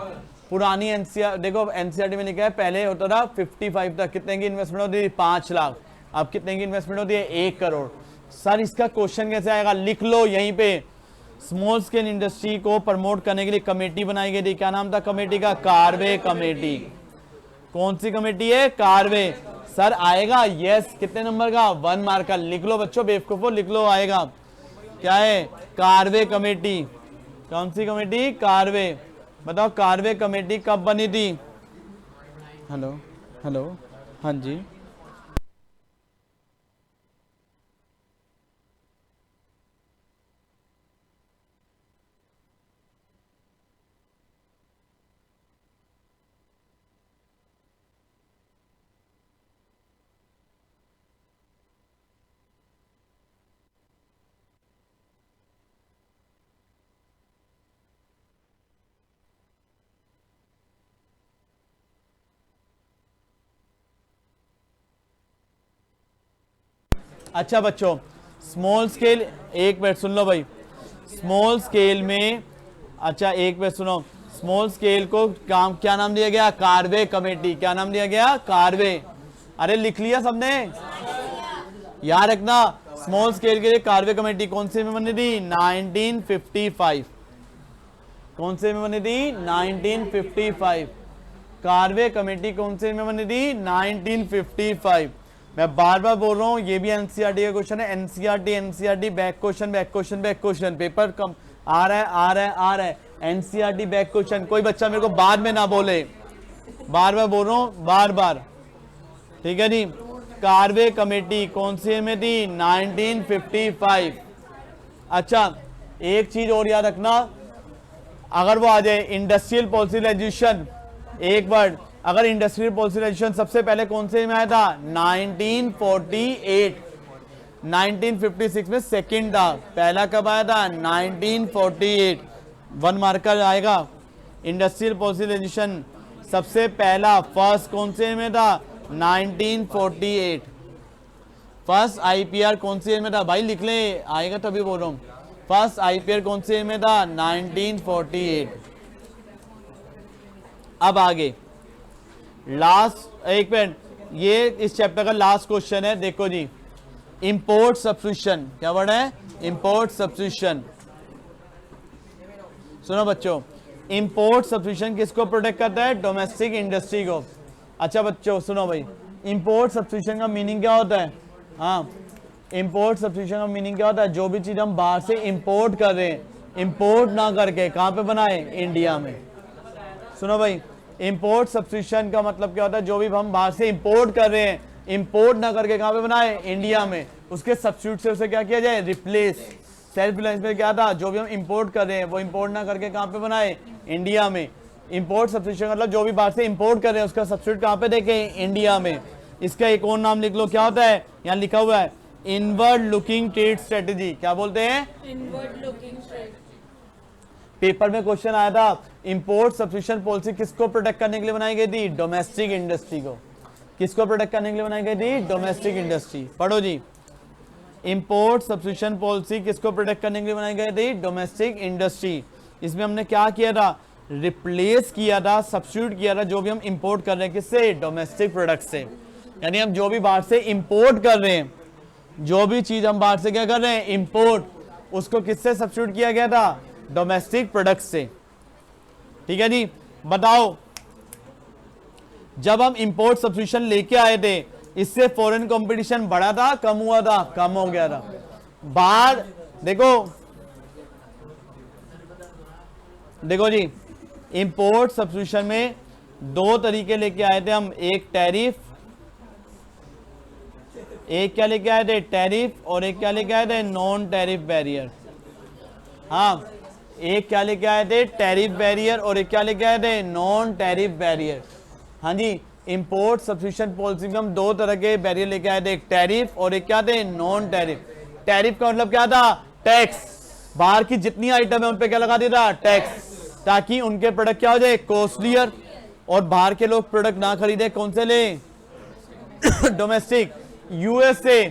पुरानी एनसीआर, देखो एनसीईआरटी में लिखा है पहले होता था 55 तक कितने की इन्वेस्टमेंट होती थी, 5 लाख। अब कितने की इन्वेस्टमेंट होती है, 1 करोड़। सर इसका क्वेश्चन कैसे आएगा, लिख लो यहीं पे। स्मॉल स्केल इंडस्ट्री को प्रमोट करने के लिए कमेटी बनाई गई थी, क्या नाम था कमेटी का, कार्वे कमेटी। कौन सी कमेटी है, कार्वे। सर आएगा, यस, कितने नंबर का, 1 मार्क का। लिख लो बच्चों, बेवकूफो लिख लो, आएगा। क्या है, कार्वे कमेटी। कौन सी कमेटी, कार्वे। बताओ कार्वे कमेटी कब बनी थी, हेलो हेलो, हाँ जी। अच्छा बच्चों, स्मॉल स्केल, एक मिनट सुन लो भाई, स्मॉल स्केल में, अच्छा एक मिनट सुनो, स्मॉल स्केल को काम क्या नाम दिया गया, कार्वे कमेटी। क्या नाम दिया गया, कार्वे। अरे लिख लिया सबने, याद रखना। स्मॉल स्केल के लिए कार्वे कमेटी कौन से में बनी थी, 1955। कौन से में बनी थी, 1955। कार्वे कमेटी कौन से में बनी थी, 1955। मैं बार बार बोल रहा हूं, ये भी एनसीईआरटी का क्वेश्चन है। एनसीईआरटी बैक क्वेश्चन पेपर कम आ रहा है। एनसीईआरटी बैक क्वेश्चन, कोई बच्चा मेरे को बाद में ना बोले, बार बार बोल रहा हूं, बार बार, ठीक है जी। कार्वे कमेटी कौन सी में थी? 1955। अच्छा, एक चीज और याद रखना, अगर वो आ जाए इंडस्ट्रियल पॉलिसी लेजिस्लेशन, एक वर्ड, अगर इंडस्ट्रियल पॉलिसी लेजिस्लेशन सबसे पहले कौन से में आया था? 1948। 1956 में सेकंड था, पहला कब आया था? 1948। 1 मार्कर आएगा। इंडस्ट्रियल पॉलिसी लेजिस्लेशन सबसे पहला फर्स्ट कौन से में था? 1948। फर्स्ट आईपीआर कौन से में था? भाई लिख ले, आएगा तभी बोल रहा हूं। फर्स्ट आईपीआर कौन से में था? 1948। अब आगे लास्ट, एक मिनट, ये इस चैप्टर का लास्ट क्वेश्चन है। देखो जी, इंपोर्ट सब्स्टिट्यूशन, क्या वर्ड है? Import substitution. सुनो बच्चों, इंपोर्ट सब्स्टिट्यूशन किसको प्रोटेक्ट करता है? डोमेस्टिक इंडस्ट्री को। अच्छा बच्चों सुनो भाई, इंपोर्ट सब्स्टिट्यूशन का मीनिंग क्या होता है? हाँ, इंपोर्ट सब्स्टिट्यूशन का मीनिंग क्या होता है? जो भी चीज हम बाहर से इंपोर्ट कर रहे हैं, इंपोर्ट ना करके कहां पे बनाए? इंडिया में। सुनो भाई, इंपोर्ट सब्स्टिट्यूशन का मतलब क्या होता है? जो भी हम बाहर से इंपोर्ट कर रहे हैं, इंपोर्ट ना करके कहां पे बनाए? इंडिया में। उसके सब्स्टिट्यूट से उसे क्या किया जाए? रिप्लेस। सेल्फ रिलायंस में क्या था? जो भी हम इंपोर्ट कर रहे हैं वो इंपोर्ट ना करके कहां पे बनाए? इंडिया में। इंपोर्ट सब्स्टिट्यूशन मतलब जो भी बाहर से इंपोर्ट कर रहे हैं उसका सब्स्टिट्यूट कहां पे देखें? इंडिया में। इसका एक और नाम लिख लो, क्या होता है? यहाँ लिखा हुआ है इनवर्ड लुकिंग ट्रेड स्ट्रेटेजी। क्या बोलते हैं? Inward looking trade. पेपर में क्वेश्चन आया था, इंपोर्ट सब्स्टिट्यूशन पॉलिसी किसको प्रोटेक्ट करने के लिए बनाई गई थी? डोमेस्टिक इंडस्ट्री को। किसको प्रोटेक्ट करने के लिए बनाई गई थी? Domestic industry. पढ़ो जी, इंपोर्ट सब्स्टिट्यूशन पॉलिसी किसको प्रोटेक्ट करने के लिए बनाई गई थी? Domestic industry. इसमें हमने क्या किया था? रिप्लेस किया था, सब्स्टिट्यूट किया था जो भी हम इंपोर्ट कर रहे हैं, किससे? डोमेस्टिक प्रोडक्ट से। यानी हम जो भी बाहर से इंपोर्ट कर रहे हैं, जो भी चीज हम बाहर से क्या कर रहे हैं? इंपोर्ट, उसको किससे सब्स्टिट्यूट किया गया था? डोमेस्टिक प्रोडक्ट से। ठीक है जी, बताओ, जब हम इंपोर्ट सब्स्टिट्यूशन लेके आए थे, इससे फॉरेन कंपटीशन बढ़ा था, कम हुआ था? कम हो गया था। बाहर देखो जी, इंपोर्ट सब्स्टिट्यूशन में 2 तरीके लेके आए थे हम, एक टैरिफ, एक क्या लेके आए थे? टैरिफ, और एक क्या लेके आए थे? Non tariff barrier. हाँ, एक क्या लेके आए थे? टैरिफ बैरियर, और एक क्या लेके आए थे? Non tariff barrier. हाँ जी, इंपोर्ट सब्स्टिट्यूशन पॉलिसी में हम 2 तरह के बैरियर लेके आए थे, एक टैरिफ और एक क्या थे? Non tariff. टैरिफ का मतलब क्या था? टैक्स। बाहर की जितनी आइटम है उन पे क्या लगा दिया था? टैक्स, ताकि उनके प्रोडक्ट क्या हो जाए? कॉस्टलियर, और बाहर के लोग प्रोडक्ट ना खरीदे। कौन से ले? डोमेस्टिक। यूएसए,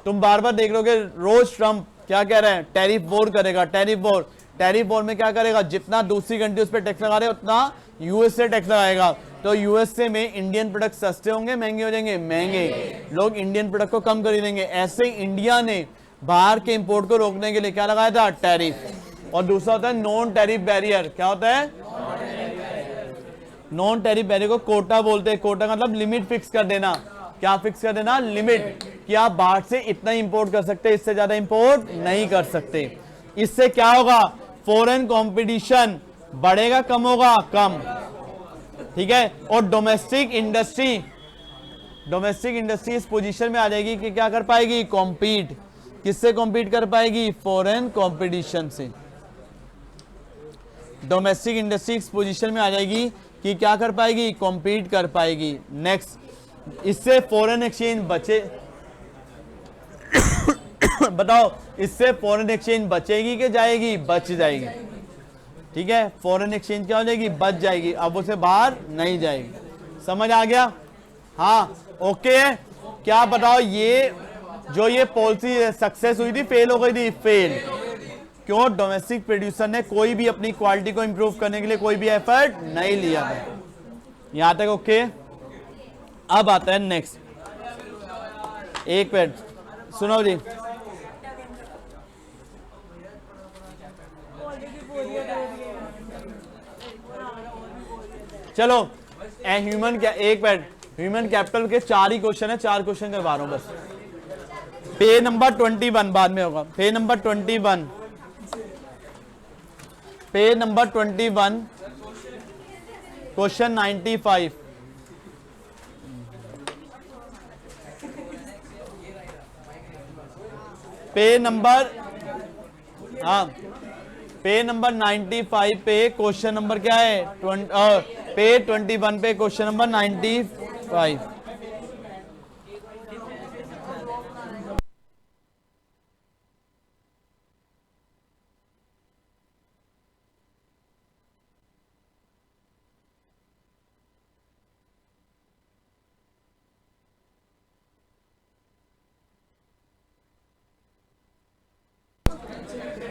तुम बार बार देख लोगे रोज ट्रम्प क्या कह रहे हैं? टैरिफ वॉर करेगा, टैरिफ वॉर। टैरिफ वॉर में क्या करेगा? जितना दूसरी कंट्री उस पर टैक्स लगा रहे उतना यूएसए टैक्स लगाएगा। तो यूएसए में इंडियन प्रोडक्ट सस्ते होंगे, महंगे हो जाएंगे? महंगे। लोग इंडियन प्रोडक्ट को कम खरीदेंगे। ऐसे इंडिया ने बाहर के इंपोर्ट को रोकने के लिए क्या लगाया था? टैरिफ। और दूसरा होता है नॉन टैरिफ बैरियर। क्या होता है? नॉन टैरिफ बैरियर को कोटा बोलते हैं। कोटा मतलब लिमिट फिक्स कर देना। क्या फिक्स कर देना? लिमिट, कि आप बाहर से इतना इंपोर्ट कर सकते हैं, इससे ज्यादा इंपोर्ट नहीं कर सकते। इससे क्या होगा? फॉरेन कंपटीशन बढ़ेगा, कम होगा? कम। ठीक है, और डोमेस्टिक इंडस्ट्री इस पोजीशन में आ जाएगी कि क्या कर पाएगी? कॉम्पीट। किससे कॉम्पीट कर पाएगी? फॉरेन कंपटीशन से। डोमेस्टिक इंडस्ट्री इस पोजीशन में आ जाएगी कि क्या कर पाएगी? कॉम्पीट कर पाएगी। नेक्स्ट, इससे फॉरेन एक्सचेंज बचे बताओ, इससे फॉरेन एक्सचेंज बचेगी कि जाएगी? बच जाएगी। ठीक है, फॉरेन एक्सचेंज क्या हो जाएगी? बच जाएगी। अब उसे बाहर नहीं जाएगी। समझ आ गया? हाँ, ओके है। क्या बताओ, ये पॉलिसी सक्सेस हुई थी, फेल हो गई थी? फेल। क्यों? डोमेस्टिक प्रोड्यूसर ने कोई भी अपनी क्वालिटी को इंप्रूव करने के लिए कोई भी एफर्ट नहीं लिया था। यहां तक ओके? अब आता है नेक्स्ट, एक मिनट सुनो जी। चलो, ह्यूमन कैपिटल के 4 ही क्वेश्चन है, 4 क्वेश्चन करवा रहा हूं बस। पे नंबर 21 बाद में होगा। पे नंबर 21, पे नंबर 21, क्वेश्चन 95। पे नंबर, हाँ पे नंबर 95 पे क्वेश्चन नंबर क्या है, पे 21 पे क्वेश्चन नंबर 95।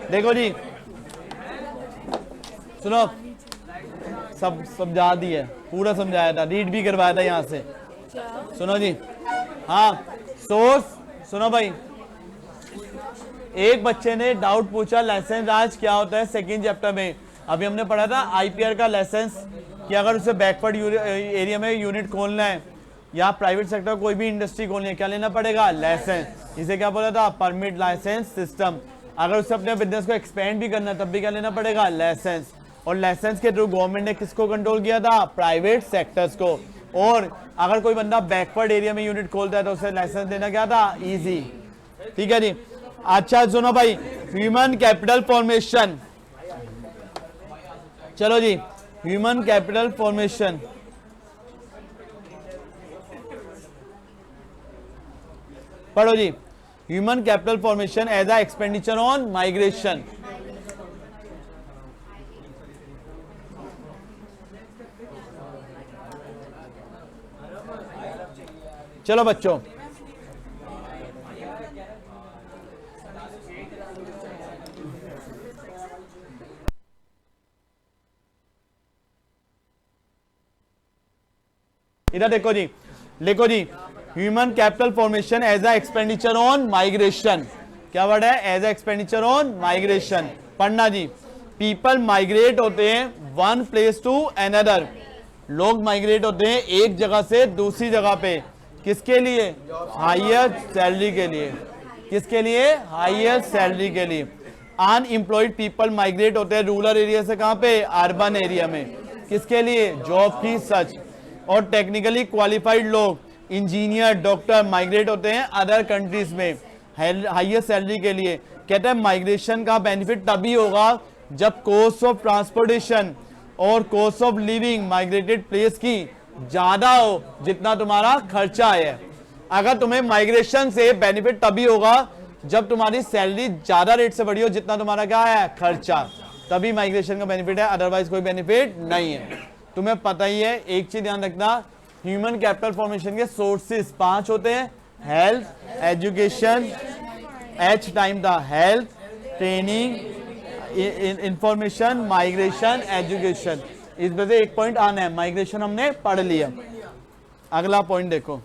देखो जी, सुनो, सब समझा दिया, पूरा समझाया था, रीड भी करवाया था यहाँ से। सुनो जी, हाँ सोर्स, सुनो भाई, एक बच्चे ने डाउट पूछा लाइसेंस राज क्या होता है सेकंड चैप्टर में। अभी हमने पढ़ा था आईपीआर का लाइसेंस, कि अगर उसे बैकवर्ड एरिया में यूनिट खोलना है या प्राइवेट सेक्टर कोई भी इंडस्ट्री खोलनी है, क्या लेना पड़ेगा, लाइसेंस। इसे क्या बोला था, परमिट लाइसेंस सिस्टम। अगर उसे अपने बिजनेस को एक्सपेंड भी करना है तब भी क्या लेना पड़ेगा, लाइसेंस। और लाइसेंस के थ्रू गवर्नमेंट ने किसको कंट्रोल किया था, प्राइवेट सेक्टर्स को। और अगर कोई बंदा बैकवर्ड एरिया में यूनिट खोलता है तो उसे लाइसेंस देना क्या था, इजी। ठीक है जी। अच्छा सुनो भाई, ह्यूमन कैपिटल फॉर्मेशन, चलो जी, ह्यूमन कैपिटल फॉर्मेशन, पढ़ो जी। Human capital formation as a expenditure on migration. चलो बच्चों, इधर देखो जी, लिखो जी, human capital formation as a expenditure on migration. क्या वर्ड है, as a expenditure on migration. पढ़ना जी, पीपल माइग्रेट होते हैं वन प्लेस टू अनदर, लोग माइग्रेट होते हैं एक जगह से दूसरी जगह पे, किसके लिए, हायर सैलरी के लिए। किसके लिए, हायर सैलरी के लिए। अनएम्प्लॉयड पीपल माइग्रेट होते हैं रूरल एरिया से कहां पे, अर्बन एरिया में, किसके लिए, जॉब की सर्च। और टेक्निकली क्वालिफाइड लोग, इंजीनियर, डॉक्टर माइग्रेट होते हैं अदर कंट्रीज में हाईयर सैलरी के लिए। कहते हैं माइग्रेशन का बेनिफिट तभी होगा जब कॉस्ट ऑफ ट्रांसपोर्टेशन और cost of living migrated place की ज्यादा हो जितना तुम्हारा खर्चा है। अगर तुम्हें माइग्रेशन से बेनिफिट तभी होगा जब तुम्हारी सैलरी ज्यादा रेट से बढ़ी हो जितना तुम्हारा क्या है, खर्चा, तभी माइग्रेशन का बेनिफिट है, अदरवाइज कोई बेनिफिट नहीं है। तुम्हें पता ही है, एक चीज ध्यान रखना, ह्यूमन कैपिटल फॉर्मेशन के सोर्सेस 5 होते हैं, हेल्थ, एजुकेशन, एच टाइम था, health, training, information, migration, education. इस वजह से एक पॉइंट आना है, माइग्रेशन हमने पढ़ लिया। अगला पॉइंट देखो,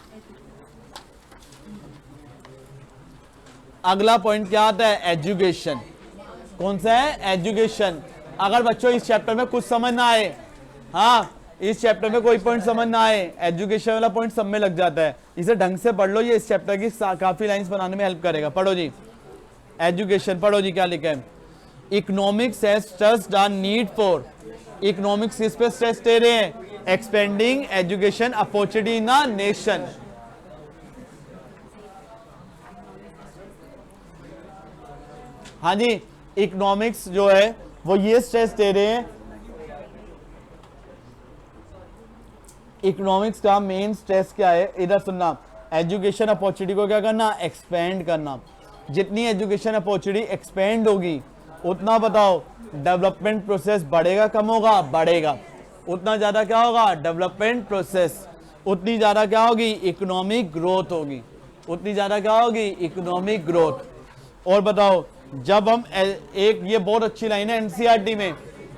अगला पॉइंट क्या आता है, एजुकेशन। कौन सा है, एजुकेशन। अगर बच्चों इस चैप्टर में कुछ समझ ना आए, हाँ इस चैप्टर में कोई पॉइंट समझ ना आए, एजुकेशन वाला पॉइंट सब में लग जाता है, इसे ढंग से पढ़ लो, ये इस चैप्टर की काफी लाइंस बनाने में हेल्प करेगा। पढ़ो जी, एजुकेशन पढ़ो जी, क्या लिखा है, economics has stressed the need for, economics किस पे स्ट्रेस दे रहे हैं, expanding education opportunity in a nation. हाँ जी, इकोनॉमिक्स जो है वो ये स्ट्रेस दे रहे हैं, इकोनॉमिक्स का मेन स्ट्रेस क्या है, इधर सुनना, एजुकेशन अपॉर्चुनिटी को क्या करना, एक्सपेंड करना। जितनी एजुकेशन अपॉर्चुनिटी एक्सपेंड होगी उतना बताओ डेवलपमेंट प्रोसेस बढ़ेगा कम होगा, बढ़ेगा। उतना ज्यादा क्या होगा, डेवलपमेंट प्रोसेस, उतनी ज्यादा क्या होगी, इकोनॉमिक ग्रोथ होगी, उतनी ज्यादा क्या होगी, इकोनॉमिक ग्रोथ। और बताओ, जब हम एक, ये बहुत अच्छी लाइन है एनसीईआरटी में,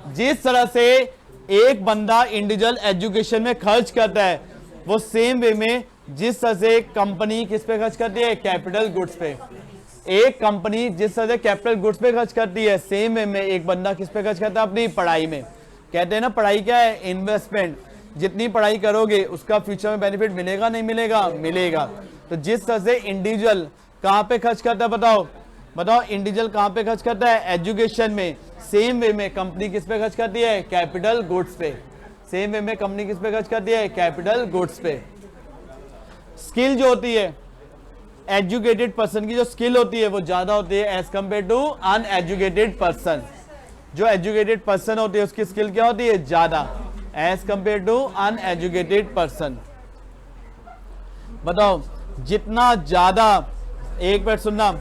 जिस तरह से एक बंदा इंडिविजुअल एजुकेशन में खर्च करता है, वो सेम वे में जिस तरह से कंपनी किस पे खर्च करती है, कैपिटल गुड्स पे। एक कंपनी जिस तरह से कैपिटल गुड्स पे खर्च करती है, सेम वे में एक बंदा किस पे खर्च करता है, अपनी पढ़ाई में। कहते हैं ना, पढ़ाई क्या है, इन्वेस्टमेंट। जितनी पढ़ाई करोगे उसका फ्यूचर में बेनिफिट मिलेगा नहीं मिलेगा, मिलेगा। तो जिस तरह से इंडिविजुअल कहां पे खर्च करता है, बताओ बताओ, इंडिविजुअल कहां पे खर्च करता है, एजुकेशन में। सेम वे में कंपनी किस पे खर्च करती है, कैपिटल गुड्स पे। सेम वे में कंपनी किस पे खर्च करती है, कैपिटल गुड्स पे। स्किल जो होती है, एजुकेटेड पर्सन की जो स्किल होती है वो ज्यादा होती है as compare to uneducated person. जो एजुकेटेड पर्सन होती है उसकी स्किल क्या होती है, ज्यादा, as compare to uneducated person. बताओ, जितना ज्यादा, एक मिनट सुनना,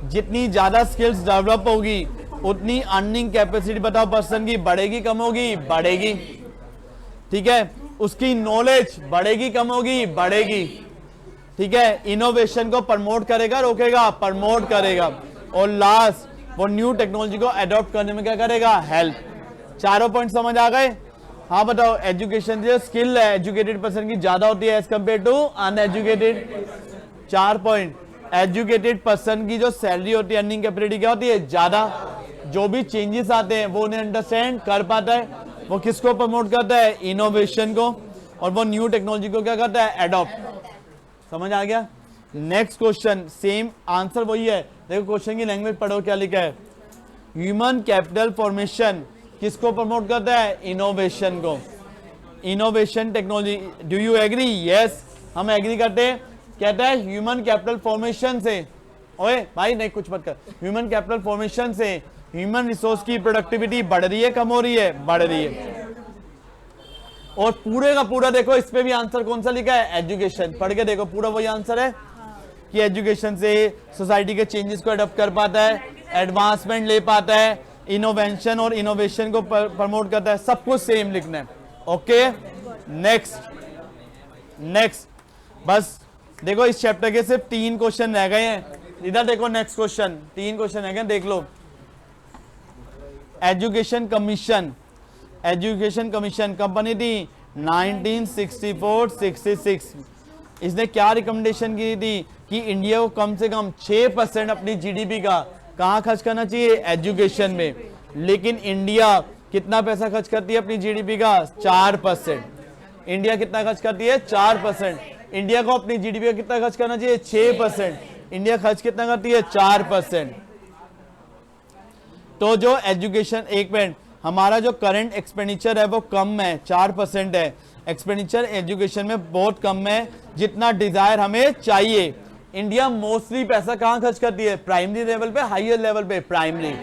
जितनी ज्यादा स्किल्स डेवलप होगी उतनी अर्निंग कैपेसिटी बताओ पर्सन की बढ़ेगी कम होगी, बढ़ेगी। ठीक है, उसकी नॉलेज बढ़ेगी कम होगी, बढ़ेगी। ठीक है, इनोवेशन को प्रमोट करेगा रोकेगा, प्रमोट करेगा। और लास्ट, वो न्यू टेक्नोलॉजी को अडॉप्ट करने में क्या करेगा, हेल्प। चारों पॉइंट समझ आ गए? हाँ बताओ, एजुकेशन जो स्किल है एजुकेटेड पर्सन की ज्यादा होती है as compare to uneducated. 4 point, educated person की जो सैलरी होती है, अर्निंग कैपेसिटी क्या होती है, ज्यादा। जो भी चेंजेस आते हैं वो उन्हें अंडरस्टैंड कर पाता है। वो किसको प्रमोट करता है, इनोवेशन को। और वो न्यू टेक्नोलॉजी को क्या करता है, एडॉप्ट। समझ आ गया? नेक्स्ट क्वेश्चन, सेम आंसर वही है। देखो क्वेश्चन की लैंग्वेज पढ़ो क्या लिखा है। ह्यूमन कैपिटल फॉर्मेशन किसको प्रमोट करता है, इनोवेशन को। Innovation technology, do you agree? Yes, हम एग्री करते हैं। कहता है ह्यूमन कैपिटल फॉर्मेशन से, ओए भाई नहीं कुछ मत कर, ह्यूमन कैपिटल फॉर्मेशन से ह्यूमन रिसोर्स की प्रोडक्टिविटी बढ़ रही है कम हो रही है, बढ़ रही है। और पूरे का पूरा देखो इस पे भी आंसर कौन सा लिखा है, एजुकेशन। पढ़ के देखो, पूरा वही आंसर है कि एजुकेशन से सोसाइटी के चेंजेस को अडॉप्ट कर पाता है, एडवांसमेंट ले पाता है, इनोवेशन और इनोवेशन को प्रमोट करता है। सब कुछ सेम लिखना है। ओके, नेक्स्ट बस देखो, इस चैप्टर के सिर्फ 3 क्वेश्चन रह गए हैं। इधर देखो, नेक्स्ट क्वेश्चन, 3 क्वेश्चन रह गए, देख लो। एजुकेशन कमीशन कंपनी थी 1964-66। इसने क्या रिकमेंडेशन की थी कि इंडिया को कम से कम 6% अपनी जीडीपी का कहां खर्च करना चाहिए, एजुकेशन में। लेकिन इंडिया कितना पैसा खर्च करती है अपनी जीडीपी का, 4%। इंडिया कितना खर्च करती है, 4%। इंडिया को अपनी जीडीपी का कितना खर्च करना चाहिए, 6%। इंडिया खर्च कितना करती है, 4%। तो जो एजुकेशन, एक मिनट, हमारा जो करंट एक्सपेंडिचर है वो कम है, 4% है। एक्सपेंडिचर एजुकेशन में बहुत कम है जितना डिजायर हमें चाहिए। इंडिया मोस्टली पैसा कहां खर्च करती है, प्राइमरी लेवल पे, हायर लेवल पे। प्राइमरी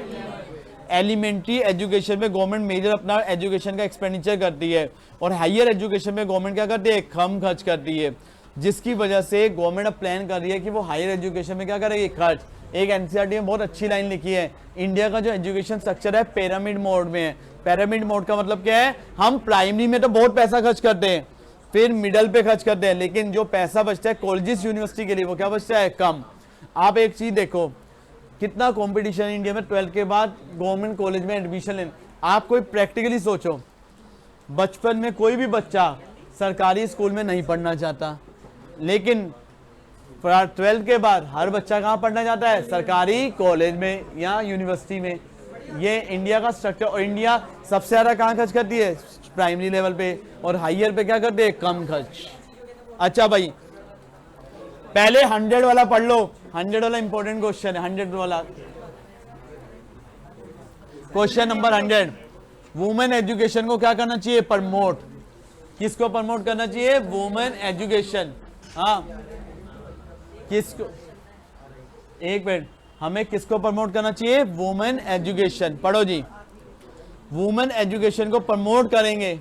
एलिमेंट्री एजुकेशन में गवर्नमेंट मेजर अपना एजुकेशन का एक्सपेंडिचर करती है, और हायर एजुकेशन में गवर्नमेंट क्या करती है, कम खर्च करती है। जिसकी वजह से गवर्नमेंट अब प्लान कर रही है कि वो हायर एजुकेशन में क्या करेगी, खर्च। एक एनसीईआरटी में बहुत अच्छी लाइन लिखी है, इंडिया का जो एजुकेशन स्ट्रक्चर है पिरामिड मोड में है। पिरामिड मोड का मतलब क्या है, हम प्राइमरी में तो बहुत पैसा खर्च करते हैं, फिर मिडल पे खर्च करते हैं, लेकिन जो पैसा बचता है कॉलेजेस यूनिवर्सिटी के लिए वो क्या बचता है, कम। आप एक चीज देखो, कितना कंपटीशन है इंडिया में 12th के बाद गवर्नमेंट कॉलेज में एडमिशन लेने। आप कोई प्रैक्टिकली सोचो, बचपन में कोई भी बच्चा सरकारी स्कूल में नहीं पढ़ना चाहता, लेकिन 12th के बाद हर बच्चा कहाँ पढ़ना चाहता है, सरकारी कॉलेज में या यूनिवर्सिटी में। ये इंडिया का स्ट्रक्चर। और इंडिया सबसे ज्यादा कहाँ खर्च करती है, प्राइमरी लेवल पे, और हायर पे क्या करते हैं, कम खर्च। अच्छा भाई, पहले 100 वाला पढ़ लो, 100 वाला इंपॉर्टेंट क्वेश्चन है। 100 वाला क्वेश्चन नंबर 100, वुमेन एजुकेशन को क्या करना चाहिए, प्रमोट। किसको प्रमोट करना चाहिए, वुमेन एजुकेशन। हाँ, किसको, एक मिनट, हमें किसको प्रमोट करना चाहिए, वुमेन एजुकेशन। पढ़ो जी, वुमेन एजुकेशन को प्रमोट करेंगे।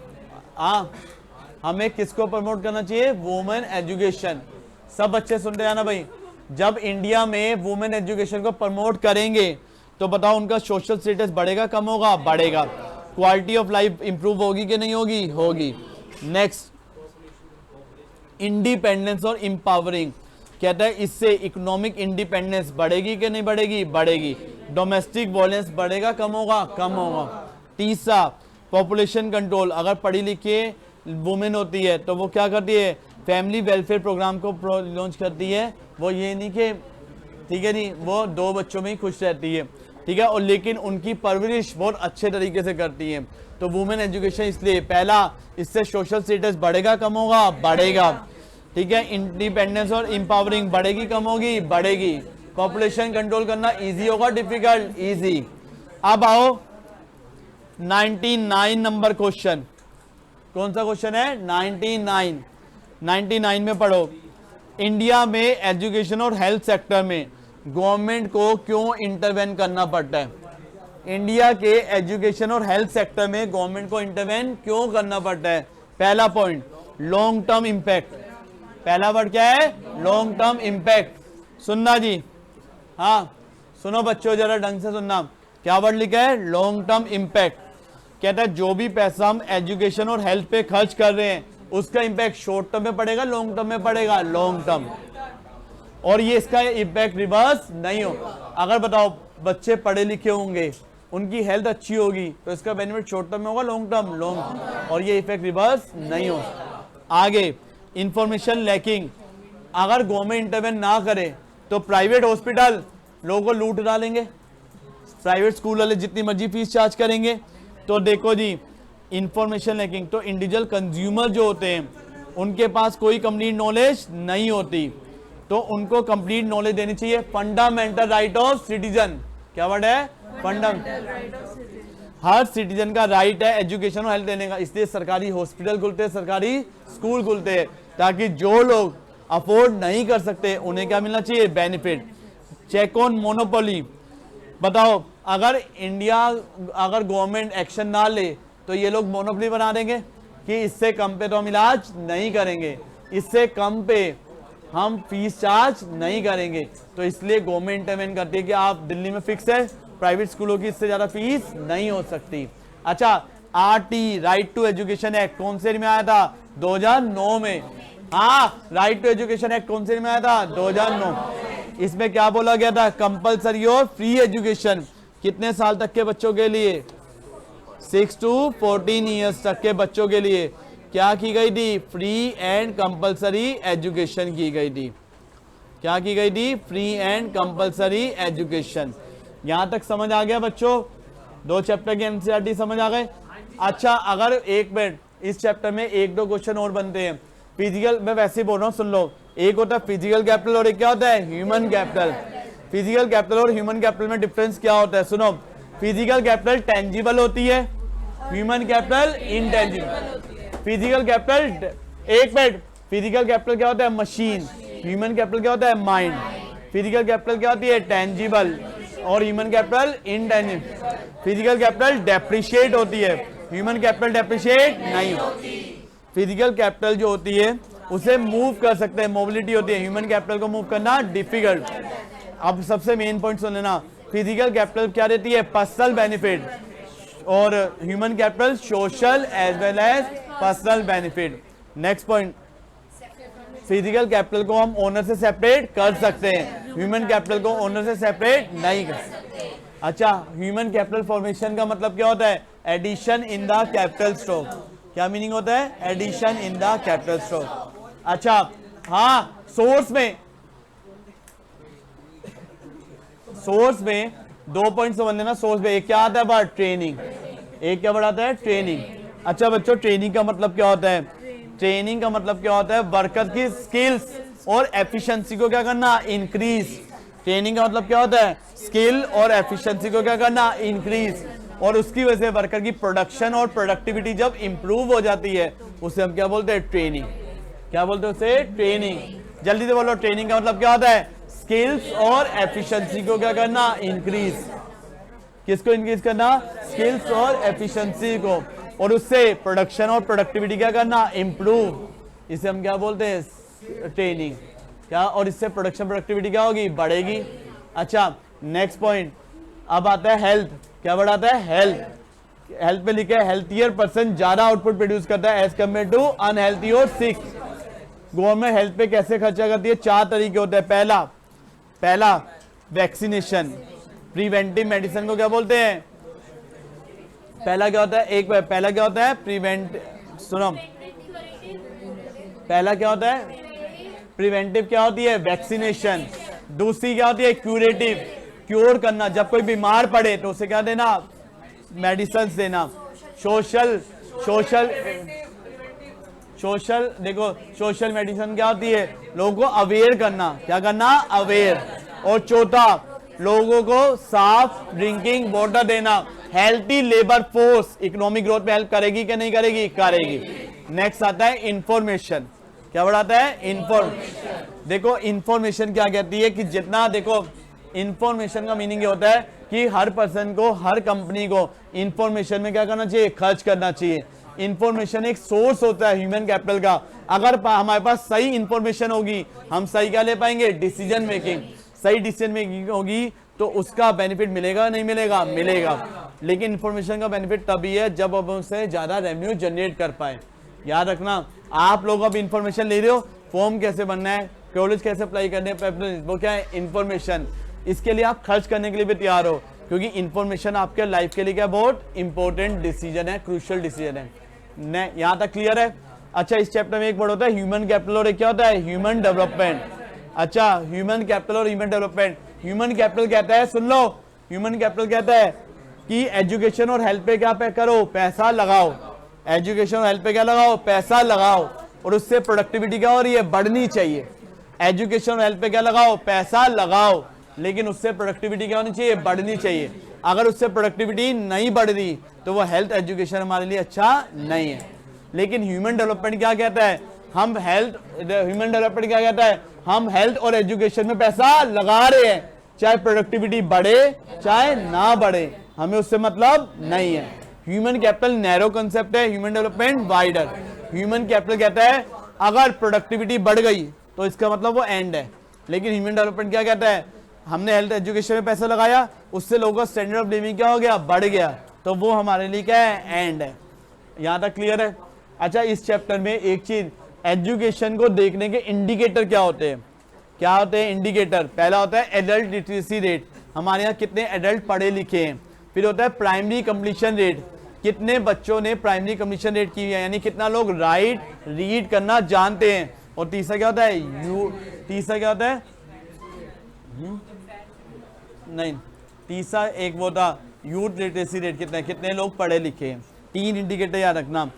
हाँ, हमें किसको प्रमोट करना चाहिए, वुमेन एजुकेशन। सब बच्चे सुनते हैं ना भाई, जब इंडिया में वुमेन एजुकेशन को प्रमोट करेंगे तो बताओ उनका सोशल स्टेटस बढ़ेगा कम होगा, बढ़ेगा। क्वालिटी ऑफ लाइफ इंप्रूव होगी कि नहीं होगी, होगी। नेक्स्ट, इंडिपेंडेंस और इंपावरिंग। कहता है इससे इकोनॉमिक इंडिपेंडेंस बढ़ेगी कि नहीं बढ़ेगी, बढ़ेगी। डोमेस्टिक वायलेंस बढ़ेगा कम होगा, कम होगा। तीसरा, पॉपुलेशन कंट्रोल। अगर पढ़ी लिखी वुमेन होती है तो वो क्या करती है, फैमिली वेलफेयर प्रोग्राम को लॉन्च करती है। वो ये नहीं कि, ठीक है नहीं, वो 2 बच्चों में ही खुश रहती है, ठीक है, और लेकिन उनकी परवरिश बहुत अच्छे तरीके से करती है। तो वुमेन एजुकेशन इसलिए, पहला, इससे सोशल स्टेटस बढ़ेगा कम होगा, बढ़ेगा, ठीक है। इंडिपेंडेंस और इंपावरिंग, बढ़ेगी कम होगी, बढ़ेगी। पॉपुलेशन कंट्रोल करना इजी होगा, डिफिकल्ट, इजी। अब आओ 99 नंबर क्वेश्चन। कौन सा क्वेश्चन है, 99 में पढ़ो। इंडिया में एजुकेशन और हेल्थ सेक्टर में गवर्नमेंट को क्यों इंटरवेन करना पड़ता है? इंडिया के एजुकेशन और हेल्थ सेक्टर में गवर्नमेंट को इंटरवेन क्यों करना पड़ता है? पहला पॉइंट, लॉन्ग टर्म इंपैक्ट। पहला वर्ड क्या है? Long term impact. सुनना जी, हाँ सुनो बच्चों, जरा ढंग से सुनना। क्या वर्ड लिखा है? Long term impact. कहता है जो भी पैसा हम एजुकेशन और हेल्थ पे खर्च कर रहे हैं उसका इंपैक्ट शॉर्ट टर्म में पड़ेगा, लॉन्ग टर्म में पड़ेगा, लॉन्ग टर्म। और ये इसका इंपैक्ट रिवर्स नहीं हो। अगर बताओ बच्चे पढ़े लिखे होंगे, उनकी हेल्थ अच्छी होगी, तो इसका बेनिफिट शॉर्ट टर्म में होगा, लॉन्ग टर्म, लॉन्ग। और ये इफेक्ट रिवर्स नहीं हो। आगे, इंफॉर्मेशन लैकिंग। अगर गवर्नमेंट इंटरवेन ना करे तो प्राइवेट हॉस्पिटल लोगों को लूट डालेंगे, प्राइवेट स्कूल वाले जितनी मर्जी फीस चार्ज करेंगे। तो देखो जी, इंफॉर्मेशन लैकिंग, तो इंडिविजुअल कंज्यूमर जो होते हैं उनके पास कोई कंप्लीट नॉलेज नहीं होती, तो उनको कंप्लीट नॉलेज देनी चाहिए। Fundamental right of citizen. क्या वर्ड है? Fundamental right of citizen. Her citizen का राइट है एजुकेशन और हेल्थ देने का, इसलिए सरकारी हॉस्पिटल खुलते हैं, सरकारी स्कूल खुलते हैं, ताकि जो लोग अफोर्ड नहीं कर सकते उन्हें क्या मिलना चाहिए? बेनिफिट। Check on monopoly. बताओ अगर गवर्नमेंट एक्शन ना ले तो ये लोग मोनोपोली बना देंगे कि इससे कम पे तो हम इलाज नहीं करेंगे, इससे कम पे हम फीस चार्ज नहीं करेंगे। तो इसलिए गवर्नमेंट इंटरवेन करती है कि आप दिल्ली में फिक्स है, प्राइवेट स्कूलों की इससे ज्यादा फीस नहीं हो सकती। अच्छा, RT right to education act कौन से में आया था? 2009 में। हाँ, राइट टू एजुकेशन एक्ट कौन से में आया था? 2009। इसमें क्या बोला गया था? कंपलसरी और फ्री एजुकेशन। कितने साल तक के बच्चों के लिए? 6 to 14 ईयर्स तक के बच्चों के लिए क्या की गई थी? फ्री एंड कंपलसरी एजुकेशन की गई थी। क्या की गई थी? Free and compulsory education. यहां तक समझ आ गया बच्चों? 2 चैप्टर की एनसीईआरटी समझ आ गए? अच्छा, अगर एक मिनट, इस चैप्टर में 1-2 क्वेश्चन और बनते हैं। फिजिकल, मैं वैसे ही बोल रहा हूँ, सुन लो। एक होता है फिजिकल कैपिटल और एक क्या होता है? Human capital. फिजिकल कैपिटल और ह्यूमन कैपिटल में डिफरेंस क्या होता है? सुनो, फिजिकल कैपिटल टेंजिबल होती है, human capital intangible. Physical capital, एक मिनट, फिजिकल कैपिटल क्या होता है? मशीन। ह्यूमन कैपिटल क्या होता है? माइंड। फिजिकल कैपिटल क्या होती है? टेंजिबल, और human capital intangible. Physical capital depreciate होती है, ह्यूमन कैपिटल डेप्रिशिएट नहीं होती। फिजिकल कैपिटल जो होती है उसे मूव कर सकते हैं, मोबिलिटी होती है, ह्यूमन कैपिटल को मूव करना डिफिकल्ट। अब सबसे मेन पॉइंट सुन लेना, फिजिकल कैपिटल क्या देती है? पर्सनल बेनिफिट, और human capital social as well as personal benefit. Next point, physical capital को हम ओनर से सेपरेट कर सकते हैं, ह्यूमन कैपिटल को ओनर से सेपरेट नहीं कर सकते। अच्छा, ह्यूमन कैपिटल फॉर्मेशन का मतलब क्या होता है? Addition in the capital stock. क्या मीनिंग होता है? Addition in the capital stock. अच्छा, हाँ, सोर्स में 2 पॉइंट समझ लेना। सोर्स में एक क्या आता है? बार ट्रेनिंग। एक क्या बढ़ाता है? ट्रेनिंग। अच्छा बच्चों, ट्रेनिंग का मतलब क्या होता है? ट्रेनिंग का मतलब क्या होता है? वर्कर की स्किल्स और एफिशिएंसी को क्या करना? इंक्रीज। ट्रेनिंग का मतलब क्या होता है? स्किल और एफिशिएंसी को क्या करना? इंक्रीज। और उसकी वजह से वर्कर की प्रोडक्शन और प्रोडक्टिविटी जब इंप्रूव हो जाती है उसे हम क्या बोलते हैं? ट्रेनिंग। क्या बोलते हैं उसे? ट्रेनिंग। जल्दी से बोलो, ट्रेनिंग का मतलब क्या होता है? स्किल्स और एफिशिएंसी को क्या करना? इंक्रीज। किसको इंक्रीज करना? स्किल्स और एफिशिएंसी को, और उससे प्रोडक्शन और प्रोडक्टिविटी क्या करना? इंप्रूव। इसे हम क्या बोलते हैं? ट्रेनिंग। क्या? और इससे प्रोडक्शन प्रोडक्टिविटी क्या होगी? बढ़ेगी। अच्छा, नेक्स्ट पॉइंट, अब आता है हेल्थ। क्या बढ़ाता है? हेल्थ। हेल्थ पे लिखा है हेल्थियर पर्सन ज्यादा आउटपुट प्रोड्यूस करता है एज कम्पेयर टू अनहेल्थी और सिक। गवर्नमेंट हेल्थ पे कैसे खर्चा करती है? 4 तरीके होते हैं। पहला वैक्सीनेशन, प्रिवेंटिव मेडिसिन को क्या बोलते हैं? पहला क्या होता है? पहला क्या होता है? सुनो, पहला क्या होता है? प्रिवेंटिव क्या होती है? वैक्सीनेशन। दूसरी क्या होती है? क्यूरेटिव, क्योर करना। जब कोई बीमार पड़े तो उसे क्या देना? मेडिसिन देना। सोशल देखो, सोशल मेडिसिन क्या होती है? लोगों को अवेयर करना। क्या करना? अवेयर। और चौथा, लोगों को साफ ड्रिंकिंग वाटर देना। Healthy labour force economic growth में हेल्प करेगी कि नहीं करेगी? करेगी। नेक्स्ट आता है इंफॉर्मेशन। क्या बढ़ाता है? इंफॉर्मेशन। देखो इंफॉर्मेशन क्या कहती है कि जितना, देखो इंफॉर्मेशन का मीनिंग ये होता है कि हर पर्सन को, हर कंपनी को इंफॉर्मेशन में क्या करना चाहिए, खर्च करना चाहिए। इंफॉर्मेशन एक सोर्स होता है ह्यूमन कैपिटल का। अगर हमारे पास सही इंफॉर्मेशन होगी, हम सही क्या ले पाएंगे, डिसीजन मेकिंग। सही डिसीजन मेकिंग होगी तो उसका बेनिफिट मिलेगा, नहीं मिलेगा, मिलेगा। लेकिन इंफॉर्मेशन का बेनिफिट तभी है जब अब उससे ज्यादा रेवेन्यू जनरेट कर पाए। याद रखना, आप लोग अब इंफॉर्मेशन ले रहे हो, फॉर्म कैसे बनना है, कॉलेज कैसे अप्लाई करने हैं, वो क्या है, इंफॉर्मेशन। इसके लिए आप खर्च करने के लिए भी तैयार हो, क्योंकि इंफॉर्मेशन आपके लाइफ के लिए क्या बहुत इंपॉर्टेंट डिसीजन है, क्रूशियल डिसीजन है। यहां तक क्लियर है? अच्छा, इस चैप्टर में एक वर्ड होता है ह्यूमन कैपिटल और एक क्या होता है, ह्यूमन डेवलपमेंट। अच्छा, ह्यूमन कैपिटल और ह्यूमन डेवलपमेंट। ह्यूमन कैपिटल कहता है, सुन लो, ह्यूमन कैपिटल कहता है कि एजुकेशन और हेल्थ पे क्या करो, पैसा लगाओ। एजुकेशन और हेल्थ पे क्या लगाओ, पैसा लगाओ, और उससे प्रोडक्टिविटी क्या हो रही है, बढ़नी चाहिए। एजुकेशन और हेल्थ पे क्या लगाओ, पैसा लगाओ, लेकिन उससे प्रोडक्टिविटी क्या होनी चाहिए, बढ़नी चाहिए। अगर उससे प्रोडक्टिविटी नहीं बढ़ रही तो वो हेल्थ एजुकेशन हमारे लिए अच्छा नहीं है। लेकिन ह्यूमन डेवलपमेंट क्या कहता है, हम ह्यूमन डेवलपमेंट क्या कहता है, हम हेल्थ और एजुकेशन में पैसा लगा रहे हैं, चाहे प्रोडक्टिविटी बढ़े चाहे ना बढ़े, हमें उससे मतलब नहीं है। ह्यूमन कैपिटल नैरो कंसेप्ट है, human development wider. Human capital कहता है अगर प्रोडक्टिविटी बढ़ गई तो इसका मतलब वो एंड है। लेकिन ह्यूमन डेवलपमेंट क्या कहता है, हमने हेल्थ एजुकेशन में पैसा लगाया, उससे लोगों का स्टैंडर्ड ऑफ लिविंग क्या हो गया, बढ़ गया, तो वो हमारे लिए क्या है, एंड है। यहां तक क्लियर है? अच्छा, इस चैप्टर में एक चीज, एजुकेशन को देखने के इंडिकेटर क्या होते हैं, क्या होते हैं इंडिकेटर। पहला होता है एडल्ट लिटरेसी रेट, हमारे यहाँ कितने एडल्ट पढ़े लिखे हैं। फिर होता है प्राइमरी कंप्लीशन रेट, कितने बच्चों ने प्राइमरी कंप्लीशन रेट की है, यानी कितना लोग राइट रीड करना जानते हैं। और तीसरा क्या होता है, तीसरा क्या होता है, नहीं, तीसरा एक वो था यूथ लिटरेसी रेट, कितने लोग पढ़े लिखे हैं। 3 इंडिकेटर याद रखना।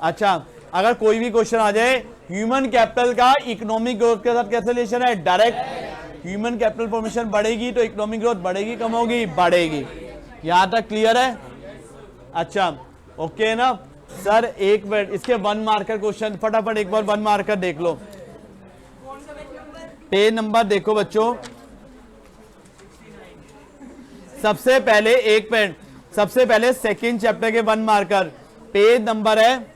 अच्छा, अगर कोई भी क्वेश्चन आ जाए, ह्यूमन कैपिटल का इकोनॉमिक ग्रोथ के साथ कैसे रिलेशन है, डायरेक्ट। ह्यूमन कैपिटल फॉर्मेशन बढ़ेगी तो इकोनॉमिक ग्रोथ बढ़ेगी, कम होगी, बढ़ेगी। यहां तक क्लियर है? अच्छा, ओके ना सर। एक मिनट, इसके 1 मार्कर क्वेश्चन फटाफट एक बार 1 मार्कर देख लो। पेज नंबर देखो बच्चों, सबसे पहले एक मिनट, सबसे पहले सेकंड चैप्टर के 1 मार्कर, पेज नंबर है,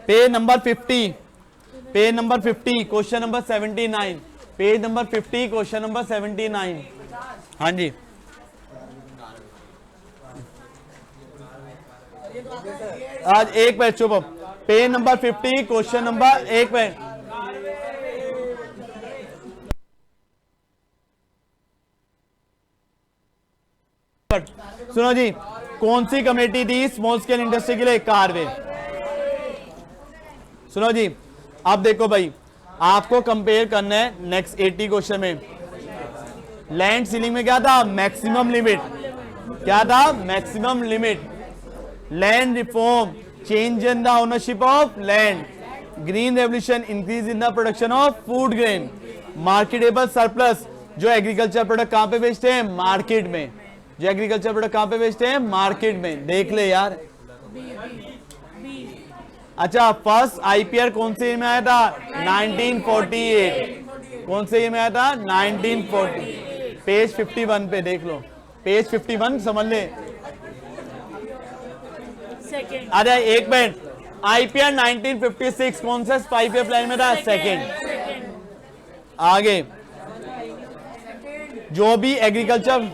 page number 50, page number 50 question number 79, page number 50 question number 79। हाँ जी, आज एक मिनट चुप, पेज नंबर 50 क्वेश्चन नंबर, एक मिनट, सुनो जी, कौन सी कमेटी थी स्मॉल स्केल इंडस्ट्री के लिए, कारवे। सुनो जी, अब देखो भाई, आपको कंपेयर करना है नेक्स्ट 80 क्वेश्चन में। लैंड सीलिंग में क्या था, मैक्सिमम लिमिट, क्या था, maximum limit. Land reform, change in the ownership of land. Green revolution, increase in the production of food grain. Marketable surplus, जो एग्रीकल्चर प्रोडक्ट कहां पे बेचते हैं, मार्केट में। जो एग्रीकल्चर प्रोडक्ट कहां पे बेचते हैं, मार्केट में। देख ले यार। अच्छा, फर्स्ट आईपीआर कौन से ईयर में आया था, 1948। कौन से ईयर में आया था, 1940। पेज 51 पे देख लो, पेज 51 समझ ले। अरे एक मिनट, आईपीआर 1956 कौन से 5 ईयर प्लान में था, सेकंड। आगे, जो भी एग्रीकल्चर